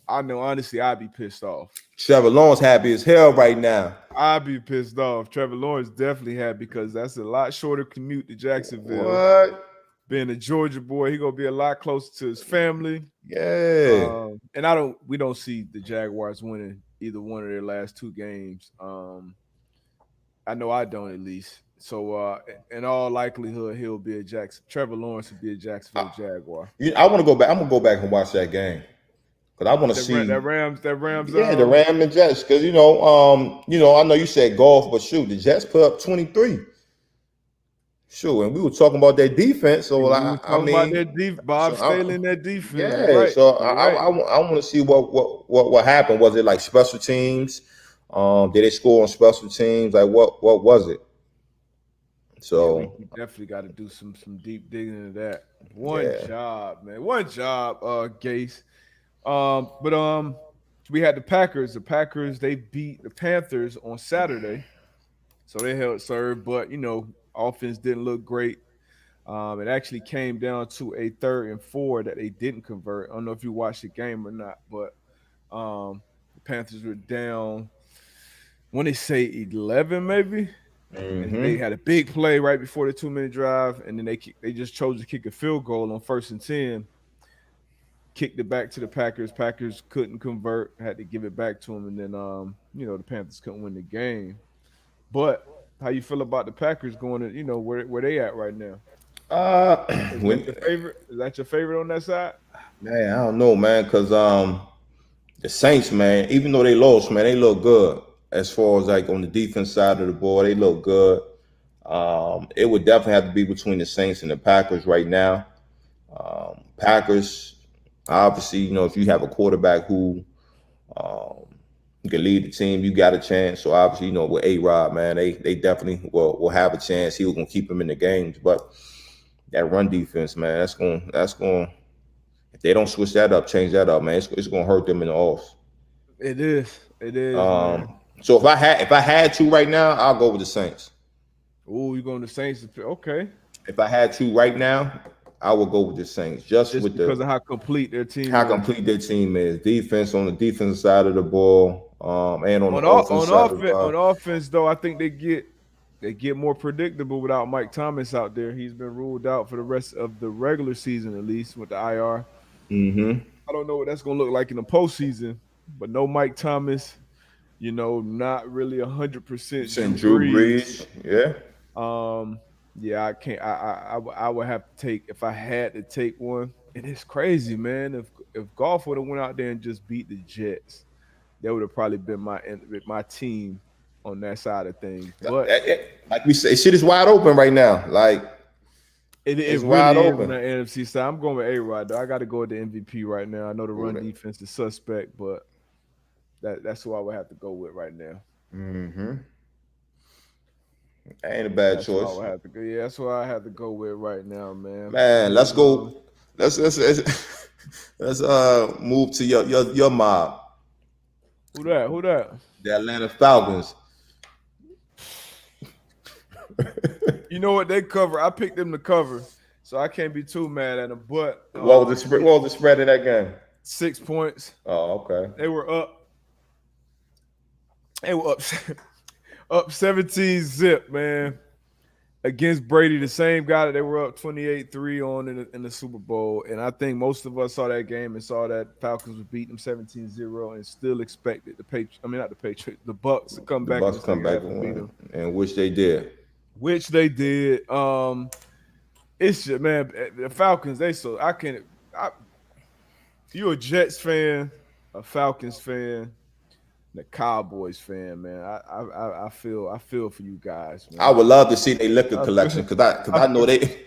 I know honestly I'd be pissed off. Trevor Lawrence happy as hell right now. I'd be pissed off. Trevor Lawrence definitely had, because that's a lot shorter commute to Jacksonville. What? Being a Georgia boy, he gonna be a lot closer to his family. Yeah. And we don't see the Jaguars winning either one of their last two games. I know I don't, at least. So in all likelihood, Trevor Lawrence will be a Jacksonville Jaguar. I want to go back. I'm gonna go back and watch that game because I want to That see. Rams. Yeah, the Ram and Jets. Because I know you said golf, but shoot, the Jets put up 23. Sure, and we were talking about their defense. So We were I talking about mean, that Bob so Staley and that defense. You're yeah. right. So You're right. I want to see what happened. Was it like special teams? Did they score on special teams? Like what was it? Yeah, we So definitely got to do some deep digging into that. One yeah, job, man. One job, Gase. But we had the Packers. The Packers, they beat the Panthers on Saturday, so they held serve. But offense didn't look great. It actually came down to a 3rd and 4 that they didn't convert. I don't know if you watched the game or not, but the Panthers were down when they say 11, maybe, and they had a big play right before the 2 minute drive, and then they just chose to kick a field goal on 1st and 10, kicked it back to the Packers. Packers couldn't convert, had to give it back to them, and then the Panthers couldn't win the game. But how you feel about the Packers going to where they at right now? Is that When your favorite? Is that your favorite on that side? man, I don't know, man, because the Saints, man, even though they lost, man, they look good as far as like on the defense side of the ball. They look good. It would definitely have to be between the Saints and the Packers right now. Packers, obviously, if you have a quarterback who can lead the team, you got a chance. So obviously, with A-Rod, man, they definitely will have a chance. He was gonna keep him in the games, but that run defense, man, that's going. If they don't switch that up, change that up, man, it's gonna hurt them in the offs. It is. It is, man. So if I had to right now, I'll go with the Saints. Oh, you going to Saints? Okay. If I had to right now, I would go with the Saints just Just with because of how complete their team how is. complete their team is. Defense on the defensive side of the ball, and on the offense On side of the offense, ball. though, I think they get more predictable without Mike Thomas out there. He's been ruled out for the rest of the regular season, at least with the IR. Mm-hmm. I don't know what that's going to look like in the postseason, but no Mike Thomas. Not really 100% Drew Saying Drew Brees. Brees, yeah. Yeah, I can't. I would have to take if I had to take one. And it's crazy, man. If golf would have went out there and just beat the Jets, that would have probably been my team on that side of things. But Like we say, shit is wide open right now. Like it it's wide really is on open. the NFC side. I'm going with A-Rod, though. I got to go with the MVP right now. I know the run defense is suspect, but that's who I would have to go with right now. Mm-hmm. Ain't a bad That's who I choice, would have to go. Yeah, that's who I have to go with right now, man. man. And Let's then go. Let's move to your mob, who that? Who that? the Atlanta Falcons. You know what they cover? I picked them to cover, so I can't be too mad at them. But What was the spread? What was the spread in that game? 6 points. Oh, okay. They were up. They were up, up 17-0, man, against Brady, the same guy that they were up 28-3 on in the Super Bowl. And I think most of us saw that game and saw that Falcons would beat them 17-0 and still expected not the Patriots, the Bucks to come The back in Bucks the come second back half and beat them, and which they did. which they did. It's just, man, the Falcons, you a Jets fan, a Falcons fan, the Cowboys fan, man. I feel for you guys, man. I would love to see their liquor I collection feel, because I know they.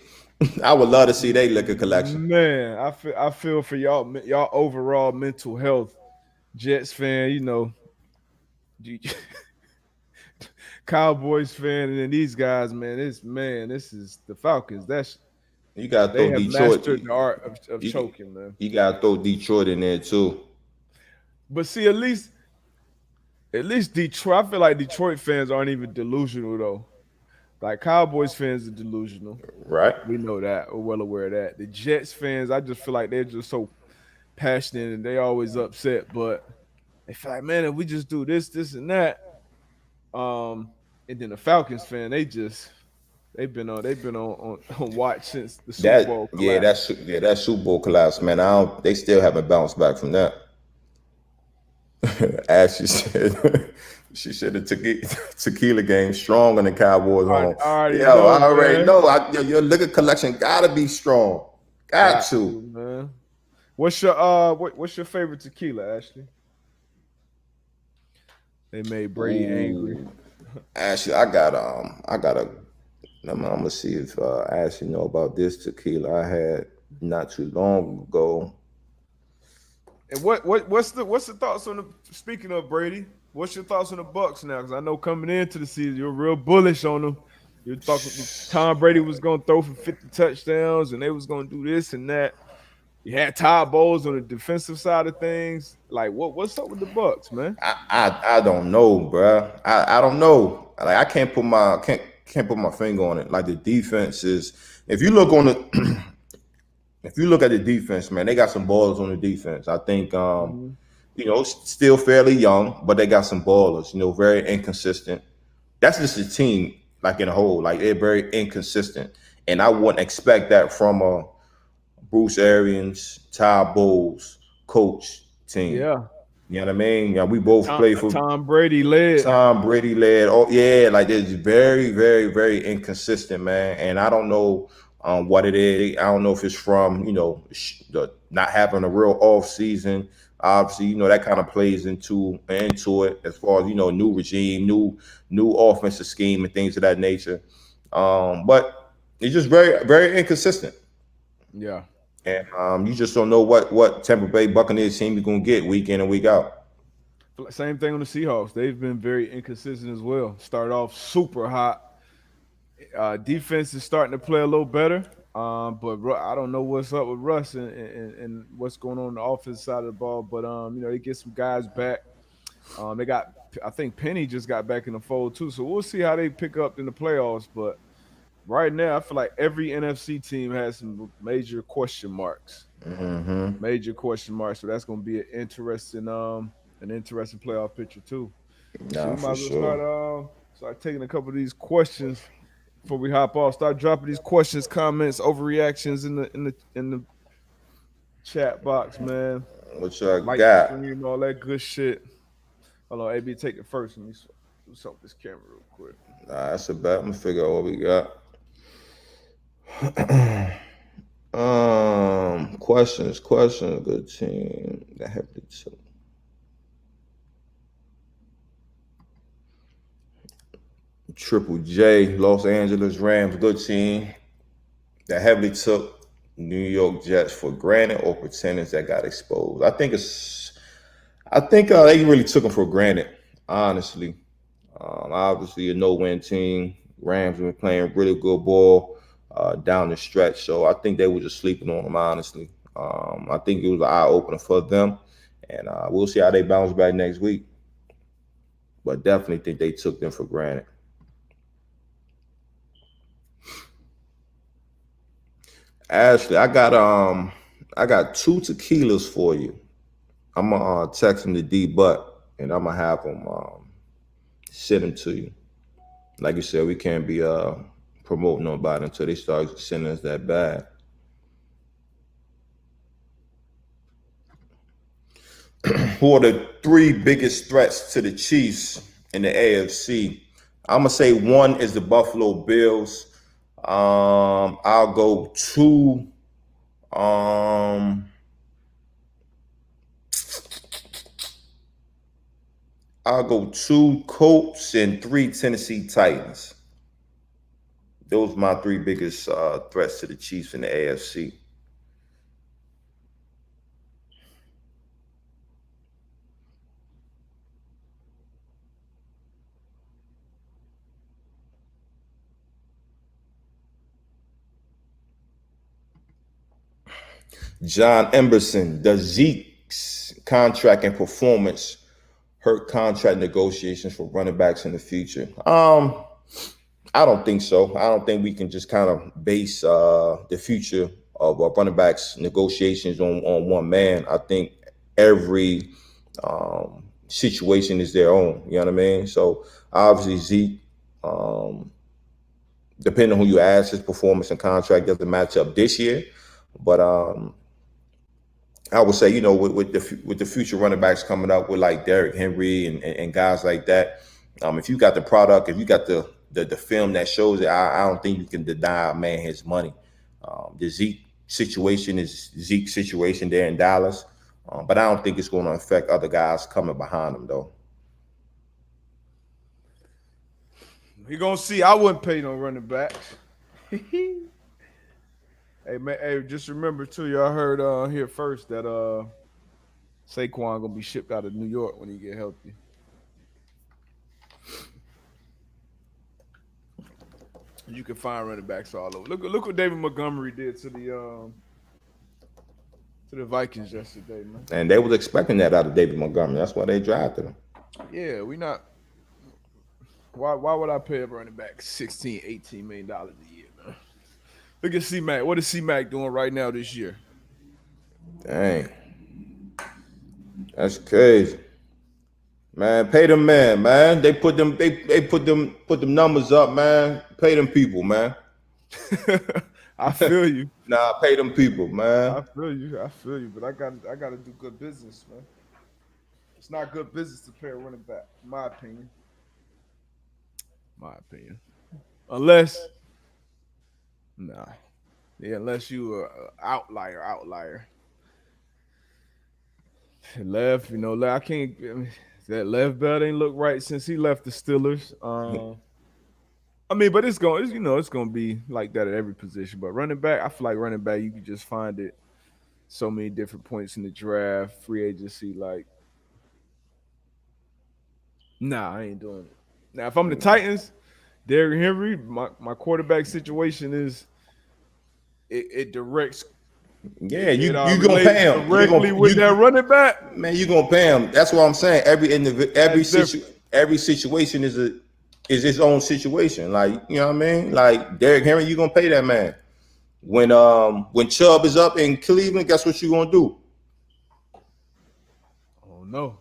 I would love to see their liquor collection. man. I feel for y'all overall mental health. Jets fan, Cowboys fan, and then these guys, man. This is the Falcons. You gotta They throw have Detroit. mastered the art of You, choking, man. you gotta throw Detroit in there too, But see, at least Detroit. I feel like Detroit fans aren't even delusional though. Like Cowboys fans are delusional. right? We know that. We're well aware of that. The Jets fans, I just feel like they're just so passionate and they always upset. But they feel like, man, if we just do this, this, and that. And then the Falcons fan, they've been on watch since the Super Bowl collapse. That Super Bowl collapse, man. They still haven't bounced back from that. As she said, she said the tequila game stronger than Cowboys home. I already Yo, know, I already man. know. Your liquor collection gotta be strong. Got to. Man. What's your favorite tequila, Ashley? They made Brady angry. Ooh. Ashley, I got I'm gonna see if Ashley know about this tequila I had not too long ago. And what's the thoughts on the speaking of Brady? What's your thoughts on the Bucks now? Because I know coming into the season you're real bullish on them. You're talking Tom Brady was going to throw for 50 touchdowns and they was going to do this and that. You had Todd Bowles on the defensive side of things. Like what's up with the Bucks, man? I don't know, bro. I don't know. Like I can't put my finger on it. Like the defense is. If you look on if you look at the defense, man, they got some balls on the defense. I think still fairly young, but they got some ballers. Very inconsistent. That's just a team, like in a whole. Like they're very inconsistent, and I wouldn't expect that from a Bruce Arians, Ty Bowles coach team. Yeah, You know what I mean? Yeah, we both play for Tom Brady led. Tom Brady led. Oh yeah, like it's very, very, very inconsistent, man. And I don't know what it is. I don't know if it's from the not having a real off season. Obviously, that kind of plays into it as far as new regime, new offensive scheme, and things of that nature. But it's just very, very inconsistent, Yeah, and you just don't know what Tampa Bay Buccaneers team you're gonna get week in and week out. same thing on the Seahawks. They've been very inconsistent as well. Started off super hot. Defense is starting to play a little better. But I don't know what's up with Russ and what's going on the offensive side of the ball. But they get some guys back. They got, I think Penny just got back in the fold too. So we'll see how they pick up in the playoffs. But right now, I feel like every NFC team has some major question marks. Hmm. Major question marks. So that's going to be an interesting playoff picture too. So Nah, we might for as well sure. start taking a couple of these questions before we hop off. Start dropping these questions, comments, overreactions in the chat box, man. What y'all Mic got? stream, all that good shit. Hold on, AB, take it first. Let me do something with this camera real quick. Nah, that's a bet. I'm gonna figure out what we got. Questions. Good team. That have to Triple J, Los Angeles Rams, good team that heavily took New York Jets for granted or pretenders that got exposed. I think they really took them for granted, honestly. Obviously, a no-win team. Rams were playing really good ball down the stretch, so I think they were just sleeping on them, honestly. I think it was an eye opener for them, and we'll see how they bounce back next week. But definitely think they took them for granted. Ashley, I got two tequilas for you. I'm gonna text them to D Butt, and I'm gonna have them send them to you. Like you said, we can't be promoting nobody until they start sending us that bag. Who are the three biggest threats to the Chiefs in the AFC? I'm gonna say one is the Buffalo Bills. I'll go two. Um, I'll go two Colts and three Tennessee Titans. Those are my three biggest threats to the Chiefs in the AFC. John Emberson, does Zeke's contract and performance hurt contract negotiations for running backs in the future? I don't think so. I don't think we can just kind of base the future of running backs negotiations on one man. I think every situation is their own. You know what I mean? So obviously Zeke, um, depending on who you ask, his performance and contract doesn't match up this year. But I would say, with the future running backs coming up with like Derrick Henry and guys like that, if you got the product, if you got the film that shows it, I don't think you can deny a man his money. The Zeke situation is Zeke's situation there in Dallas, but I don't think it's going to affect other guys coming behind him though. We gonna see. I wouldn't pay no running backs. Hey man, hey, just remember too, y'all heard here first that Saquon gonna be shipped out of New York when he get healthy. You can find running backs all over. Look what David Montgomery did to the Vikings yesterday, man. And they was expecting that out of David Montgomery. That's why they drafted him. Yeah, we not. Why would I pay a running back 16, $18 million a year, man? Look at C Mac. What is C Mac doing right now this year? Dang. That's crazy, man. Pay them man. They put them numbers up, man. Pay them people, man. I feel you. Nah, pay them people, man. I feel you. I feel you. But I gotta do good business, man. It's not good business to pay a running back, in my opinion. My opinion. Unless, nah, yeah, unless you are outlier. Left, I can't. I mean, that left belt ain't look right since he left the Steelers. I mean, but it's gonna be like that at every position. But running back, I feel like running back, you can just find it so many different points in the draft, free agency. Like, nah, I ain't doing it. Now, if I'm the Titans, Derrick Henry, my quarterback situation is it directs Yeah, it you gonna pay relates him. You directly gonna with that you running back. man. You gonna pay him. That's what I'm saying. That's different. Every situation is its own situation. Like you know what I mean. Like Derrick Henry, you gonna pay that man. When Chubb is up in Cleveland, guess what you gonna do? Oh no,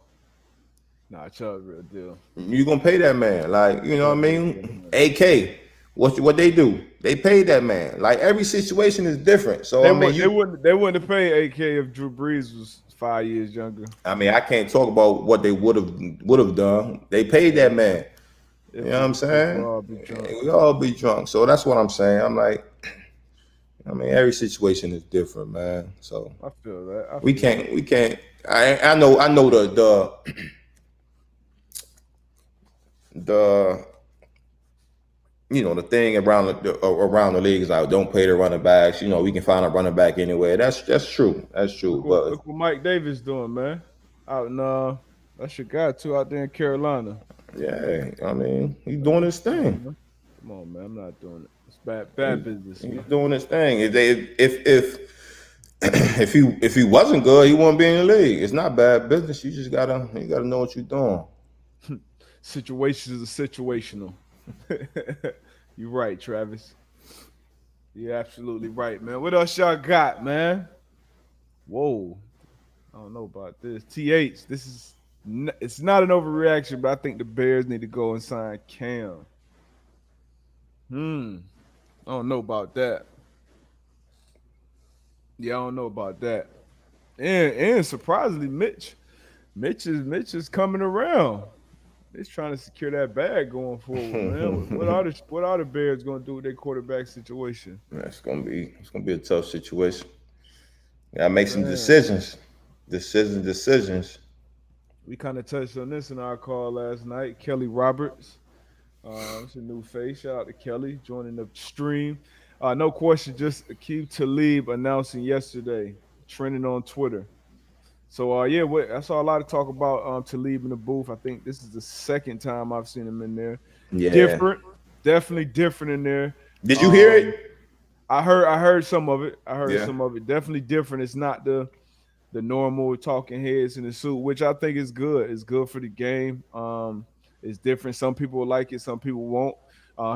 nah, Chubb real deal. You gonna pay that man. Like you know what I Chubb real deal, mean. man. AK, what they do? They pay that man. Like every situation is different. So They I mean, would they wouldn't they wouldn't have paid AK if Drew Brees was 5 years younger. I can't talk about what they would have done. They paid Yeah, that man. You know what I'm if we saying? all be drunk. We all be drunk. So that's what I'm saying. I'm like, I mean, every situation is different, man. So I feel that. I we feel can't that. we can't I know the the thing around the league is like don't pay the running backs. We can find a running back anywhere. That's true. That's true. But Look what Mike Davis doing, man. Out in that's your guy too out there in Carolina. yeah, I mean, he's doing his Come on, thing. man. Come on, man. I'm not doing it. It's bad business, He's man. doing his thing. If he wasn't good, he wouldn't be in the league. It's not bad business. You gotta know what you're doing. Situations are situational. You're right, Travis. You're absolutely right, man. What else y'all got, man? Whoa. I don't know about this. TH, it's not an overreaction, but I think the Bears need to go and sign Cam. Hmm. I don't know about that. Yeah, I don't know about that. And surprisingly, Mitch is coming around. He's trying to secure that bag going forward, man. What are the Bears gonna do with their quarterback situation? It's gonna be a tough situation. Gotta make some Man, decisions. Decisions. we kind of touched on this in our call last night. Kelly Roberts, it's a new face. Shout out to Kelly joining the stream. No question, just Akeem Talib announcing yesterday, trending on Twitter. So yeah, I saw a lot of talk about Talib in the booth. I think this is the second time I've seen him in there. Yeah. Different, definitely different in there. Did you hear Um, it? I heard some of it. I heard Yeah. some of it. Definitely different. It's not the normal talking heads in the suit, which I think is good. It's good for the game. It's different. Some people will like it, some people won't.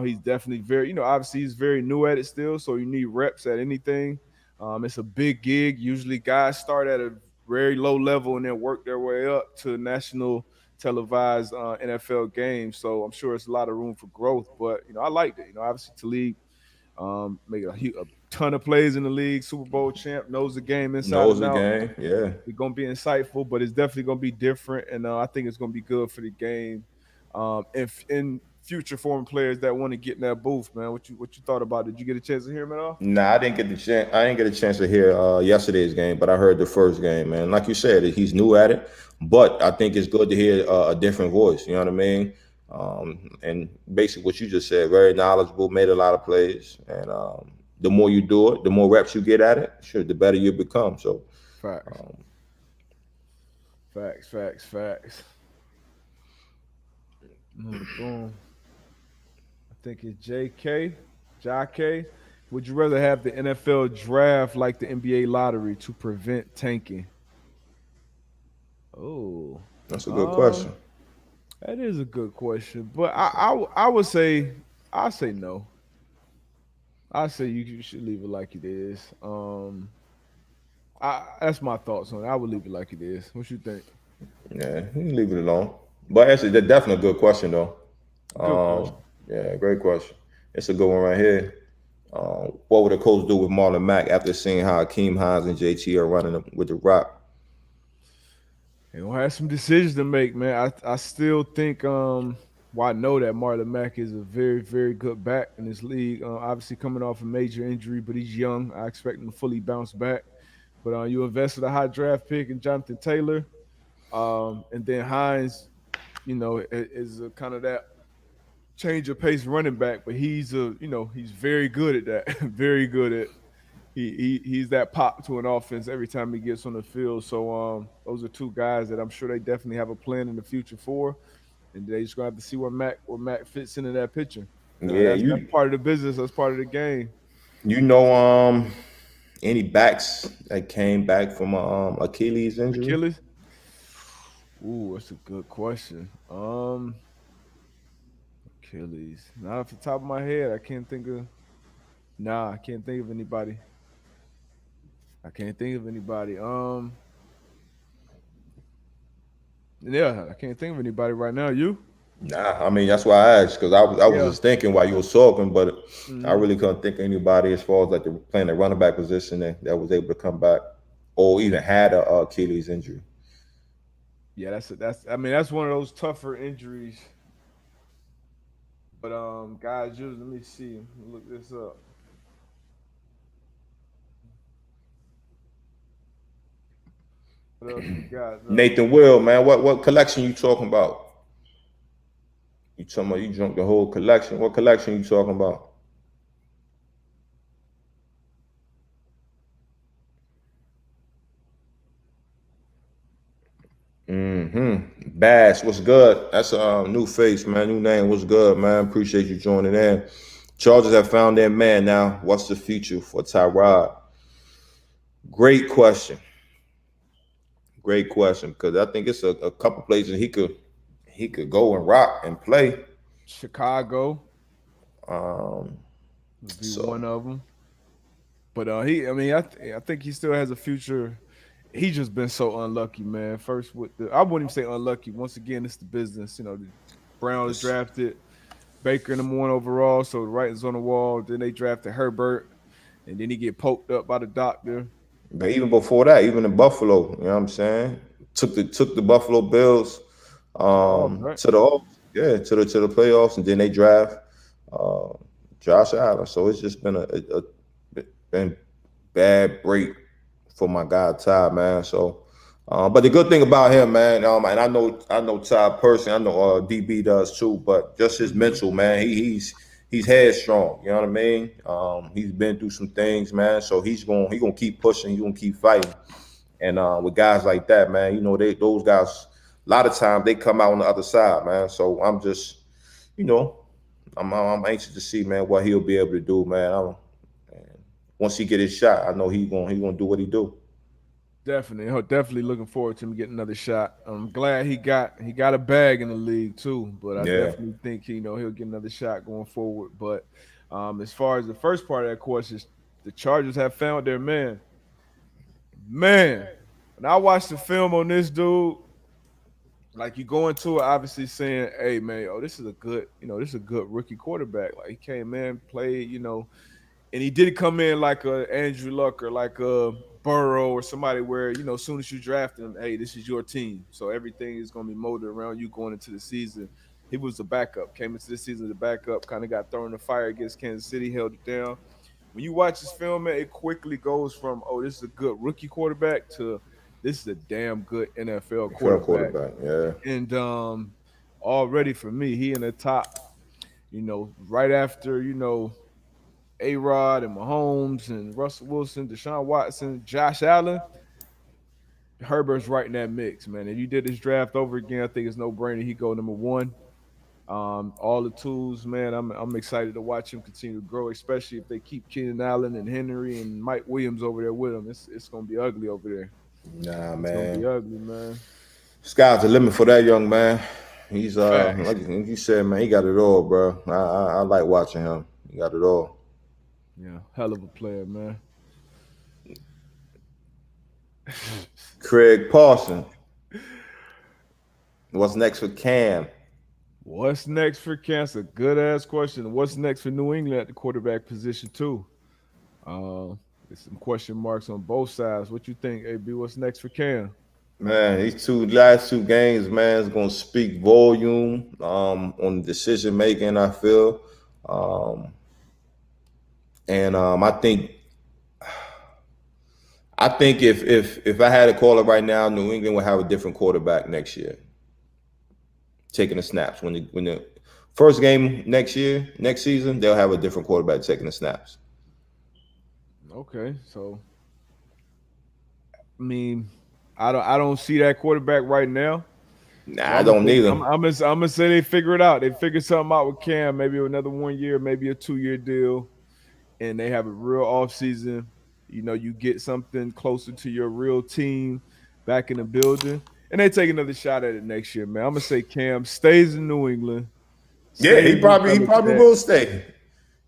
He's definitely obviously he's very new at it still, so you need reps at anything. It's a big gig. Usually guys start at a very low level and then work their way up to national televised NFL games. So I'm sure it's a lot of room for growth. But I liked it. Obviously Talib made a ton of plays in the league, Super Bowl champ, knows the game inside Knows and the out. game. Yeah. It's gonna be insightful, but it's definitely gonna be different, and I think it's gonna be good for the game. In future former players that want to get in that booth, man. What you thought about it? Did you get a chance to hear him at all? Nah, I didn't get the chance. I didn't get a chance to hear yesterday's game, but I heard the first game, man. Like you said, he's new at it, but I think it's good to hear a different voice. You know what I mean? And basically, what you just said, very knowledgeable, made a lot of plays, and the more you do it, the more reps you get at it, sure, the better you become. So, Facts, facts. Boom. I think it's JK. Would you rather have the NFL draft like the NBA lottery to prevent tanking? Oh, that's a good question. um, that is a good question, but I would say no. I say you should leave it like it is. That's my thoughts on it. I would leave it like it is. What you think? Yeah, you can leave it alone. But actually, that's definitely a good question though. Good question. Yeah, great question. It's a good one right here. What would the coach do with Marlon Mack after seeing how Akeem Hines and JT are running with the Rock? They gonna have some decisions to make, man. I still think well, I know that Marlon Mack is a very, very good back in this league. Obviously coming off a major injury, but he's young. I expect him to fully bounce back. But you invested a high draft pick in Jonathan Taylor. And then Hines, is a kind of that change of pace running back, but he's very good at that. Very good at he's that pop to an offense every time he gets on the field. So those are two guys that I'm sure they definitely have a plan in the future for, and they just gonna have to see where Mac fits into that picture. Yeah, That's part of the business. That's part of the game. you know any backs that came back from Achilles injury? Achilles. Ooh, that's a good question. Achilles. Not off the top of my head, I can't think of. Nah, I can't think of anybody. I can't think of anybody. Yeah, I can't think of anybody right now. You? Nah, I mean that's why I asked because I was Yeah. just thinking while you was talking, but I Hmm. really couldn't think of anybody as far as like the playing the running back position that was able to come back or even had a Achilles injury. Yeah, that's. I mean, that's one of those tougher injuries. But guys, let me see. Let me look this up. What else we got? Nathan Will, man, what collection you talking about? You talking about you drunk the whole collection? What collection you talking about? Bass, what's good? That's a new face, man. New name. What's good, man? Appreciate you joining in. Chargers have found their man now. What's the future for Tyrod? Great question. Great question. Because I think it's a couple places he could go and rock and play. Chicago would be So one of them. But I mean, I think he still has a future. He just been so unlucky, man. First with I wouldn't even say unlucky. Once again, it's the business. The Browns it's drafted Baker number one overall, so the writing's on the wall. Then they drafted Herbert, and then he get poked up by the doctor. but even before that, even in Buffalo, you know what I'm saying? Took the Buffalo Bills To the off, right? to the to the playoffs, and then they draft uh, Josh Allen. So it's just been been bad break for my guy Ty, man. So, but the good thing about him, man, and I know Ty personally, I know DB does too, but just his Hmm. mental, man, he's headstrong. You know what I mean? He's been through some things, man. So he gonna keep pushing. He's gonna keep fighting. And with guys like that, man, those guys a lot of times they come out on the other side, man. So I'm just, you know, I'm anxious to see, man, what he'll be able to do, man. Once he get his shot, I know he gonna do what he do. Definitely, definitely looking forward to him getting another shot. I'm glad he got a bag in the league too, but I Yeah. definitely think he'll get another shot going forward. But as far as the first part of that question, the Chargers have found their man. Man, when I watched the film on this dude, like you go into it obviously saying, "Hey man, this is a good, this is a good rookie quarterback." Like he came in, played, and he didn't come in like a Andrew Luck or like a Burrow or somebody where as soon as you draft him, hey, this is your team, so everything is going to be molded around you going into the season. He was the backup, came into the season as a backup, kind of got thrown in the fire against Kansas City, held it down. When you watch this film, man, it quickly goes from this is a good rookie quarterback to this is a damn good NFL NFL quarterback, quarterback. Yeah. and already for me, he in the top. Right after A Rod and Mahomes and Russell Wilson, Deshaun Watson, Josh Allen, Herbert's right in that mix, man. If you did this draft over again, I think it's no brainer. He go number one. All the tools, man. I'm excited to watch him continue to grow, especially if they keep Keenan Allen and Henry and Mike Williams over there with him. It's gonna be ugly over there. Nah, It's gonna be man. ugly, man. Sky's the limit for that young man. He's Facts. like you said, man, he got it all, bro. I like watching him. He got it all. Yeah, hell of a player, man. Craig Parson. What's next for Cam? What's next for Kansas? Good ass question. What's next for New England at the quarterback position too? Uh, there's some question marks on both sides. What you think, AB? What's next for Cam? Man, these two last two games, man, is gonna speak volume on decision making. I feel, um, and I think if I had to call it right now, New England will have a different quarterback next year, taking the snaps when the first game next year, next season, they'll have a different quarterback taking the snaps. Okay, so I mean, I don't see that quarterback right now. So Nah, I don't need him. I'm gonna say they figure it out. They figure something out with Cam, maybe another 1 year, maybe a 2 year deal, and they have a real off season. You know, you get something closer to your real team back in the building, and they take another shot at it next year, man. I'm gonna say Cam stays in New England, Yeah, stays he with probably Belichick, will stay.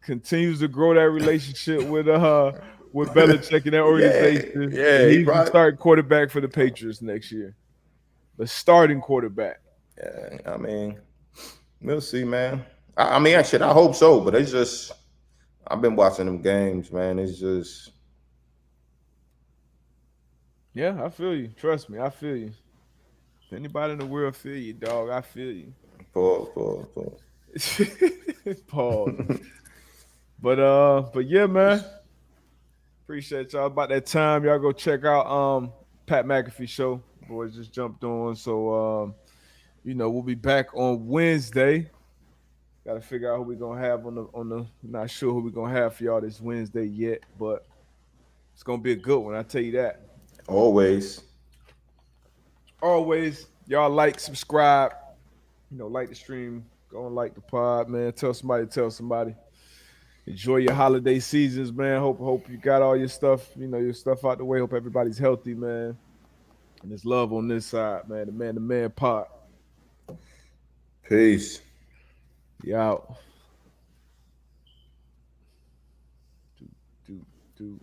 continues to grow that relationship with Belichick and that Yeah, organization, and yeah, he he's the probably. starting quarterback for the Patriots next year. The starting quarterback. Yeah, I mean, we'll see, man. I mean, actually, I hope so, but it's just I've been watching them games, man. It's just Yeah, I feel you. Trust me, I feel you. If anybody in the world feel you, dog, I feel you. pause, pause, pause. Pause. But yeah, man. Appreciate y'all about that time. Y'all go check out Pat McAfee show. Boys just jumped on. So we'll be back on Wednesday. Gotta figure out who we're gonna have on the not sure who we're gonna have for y'all this Wednesday yet, but it's gonna be a good one, I tell you that. Always. Always, y'all like, subscribe, like the stream, go and like the pod, man. Tell somebody. Enjoy your holiday seasons, man. Hope you got all your stuff out the way. Hope everybody's healthy, man. And there's love on this side, man. The man pod. Peace. You out. Do, do, do.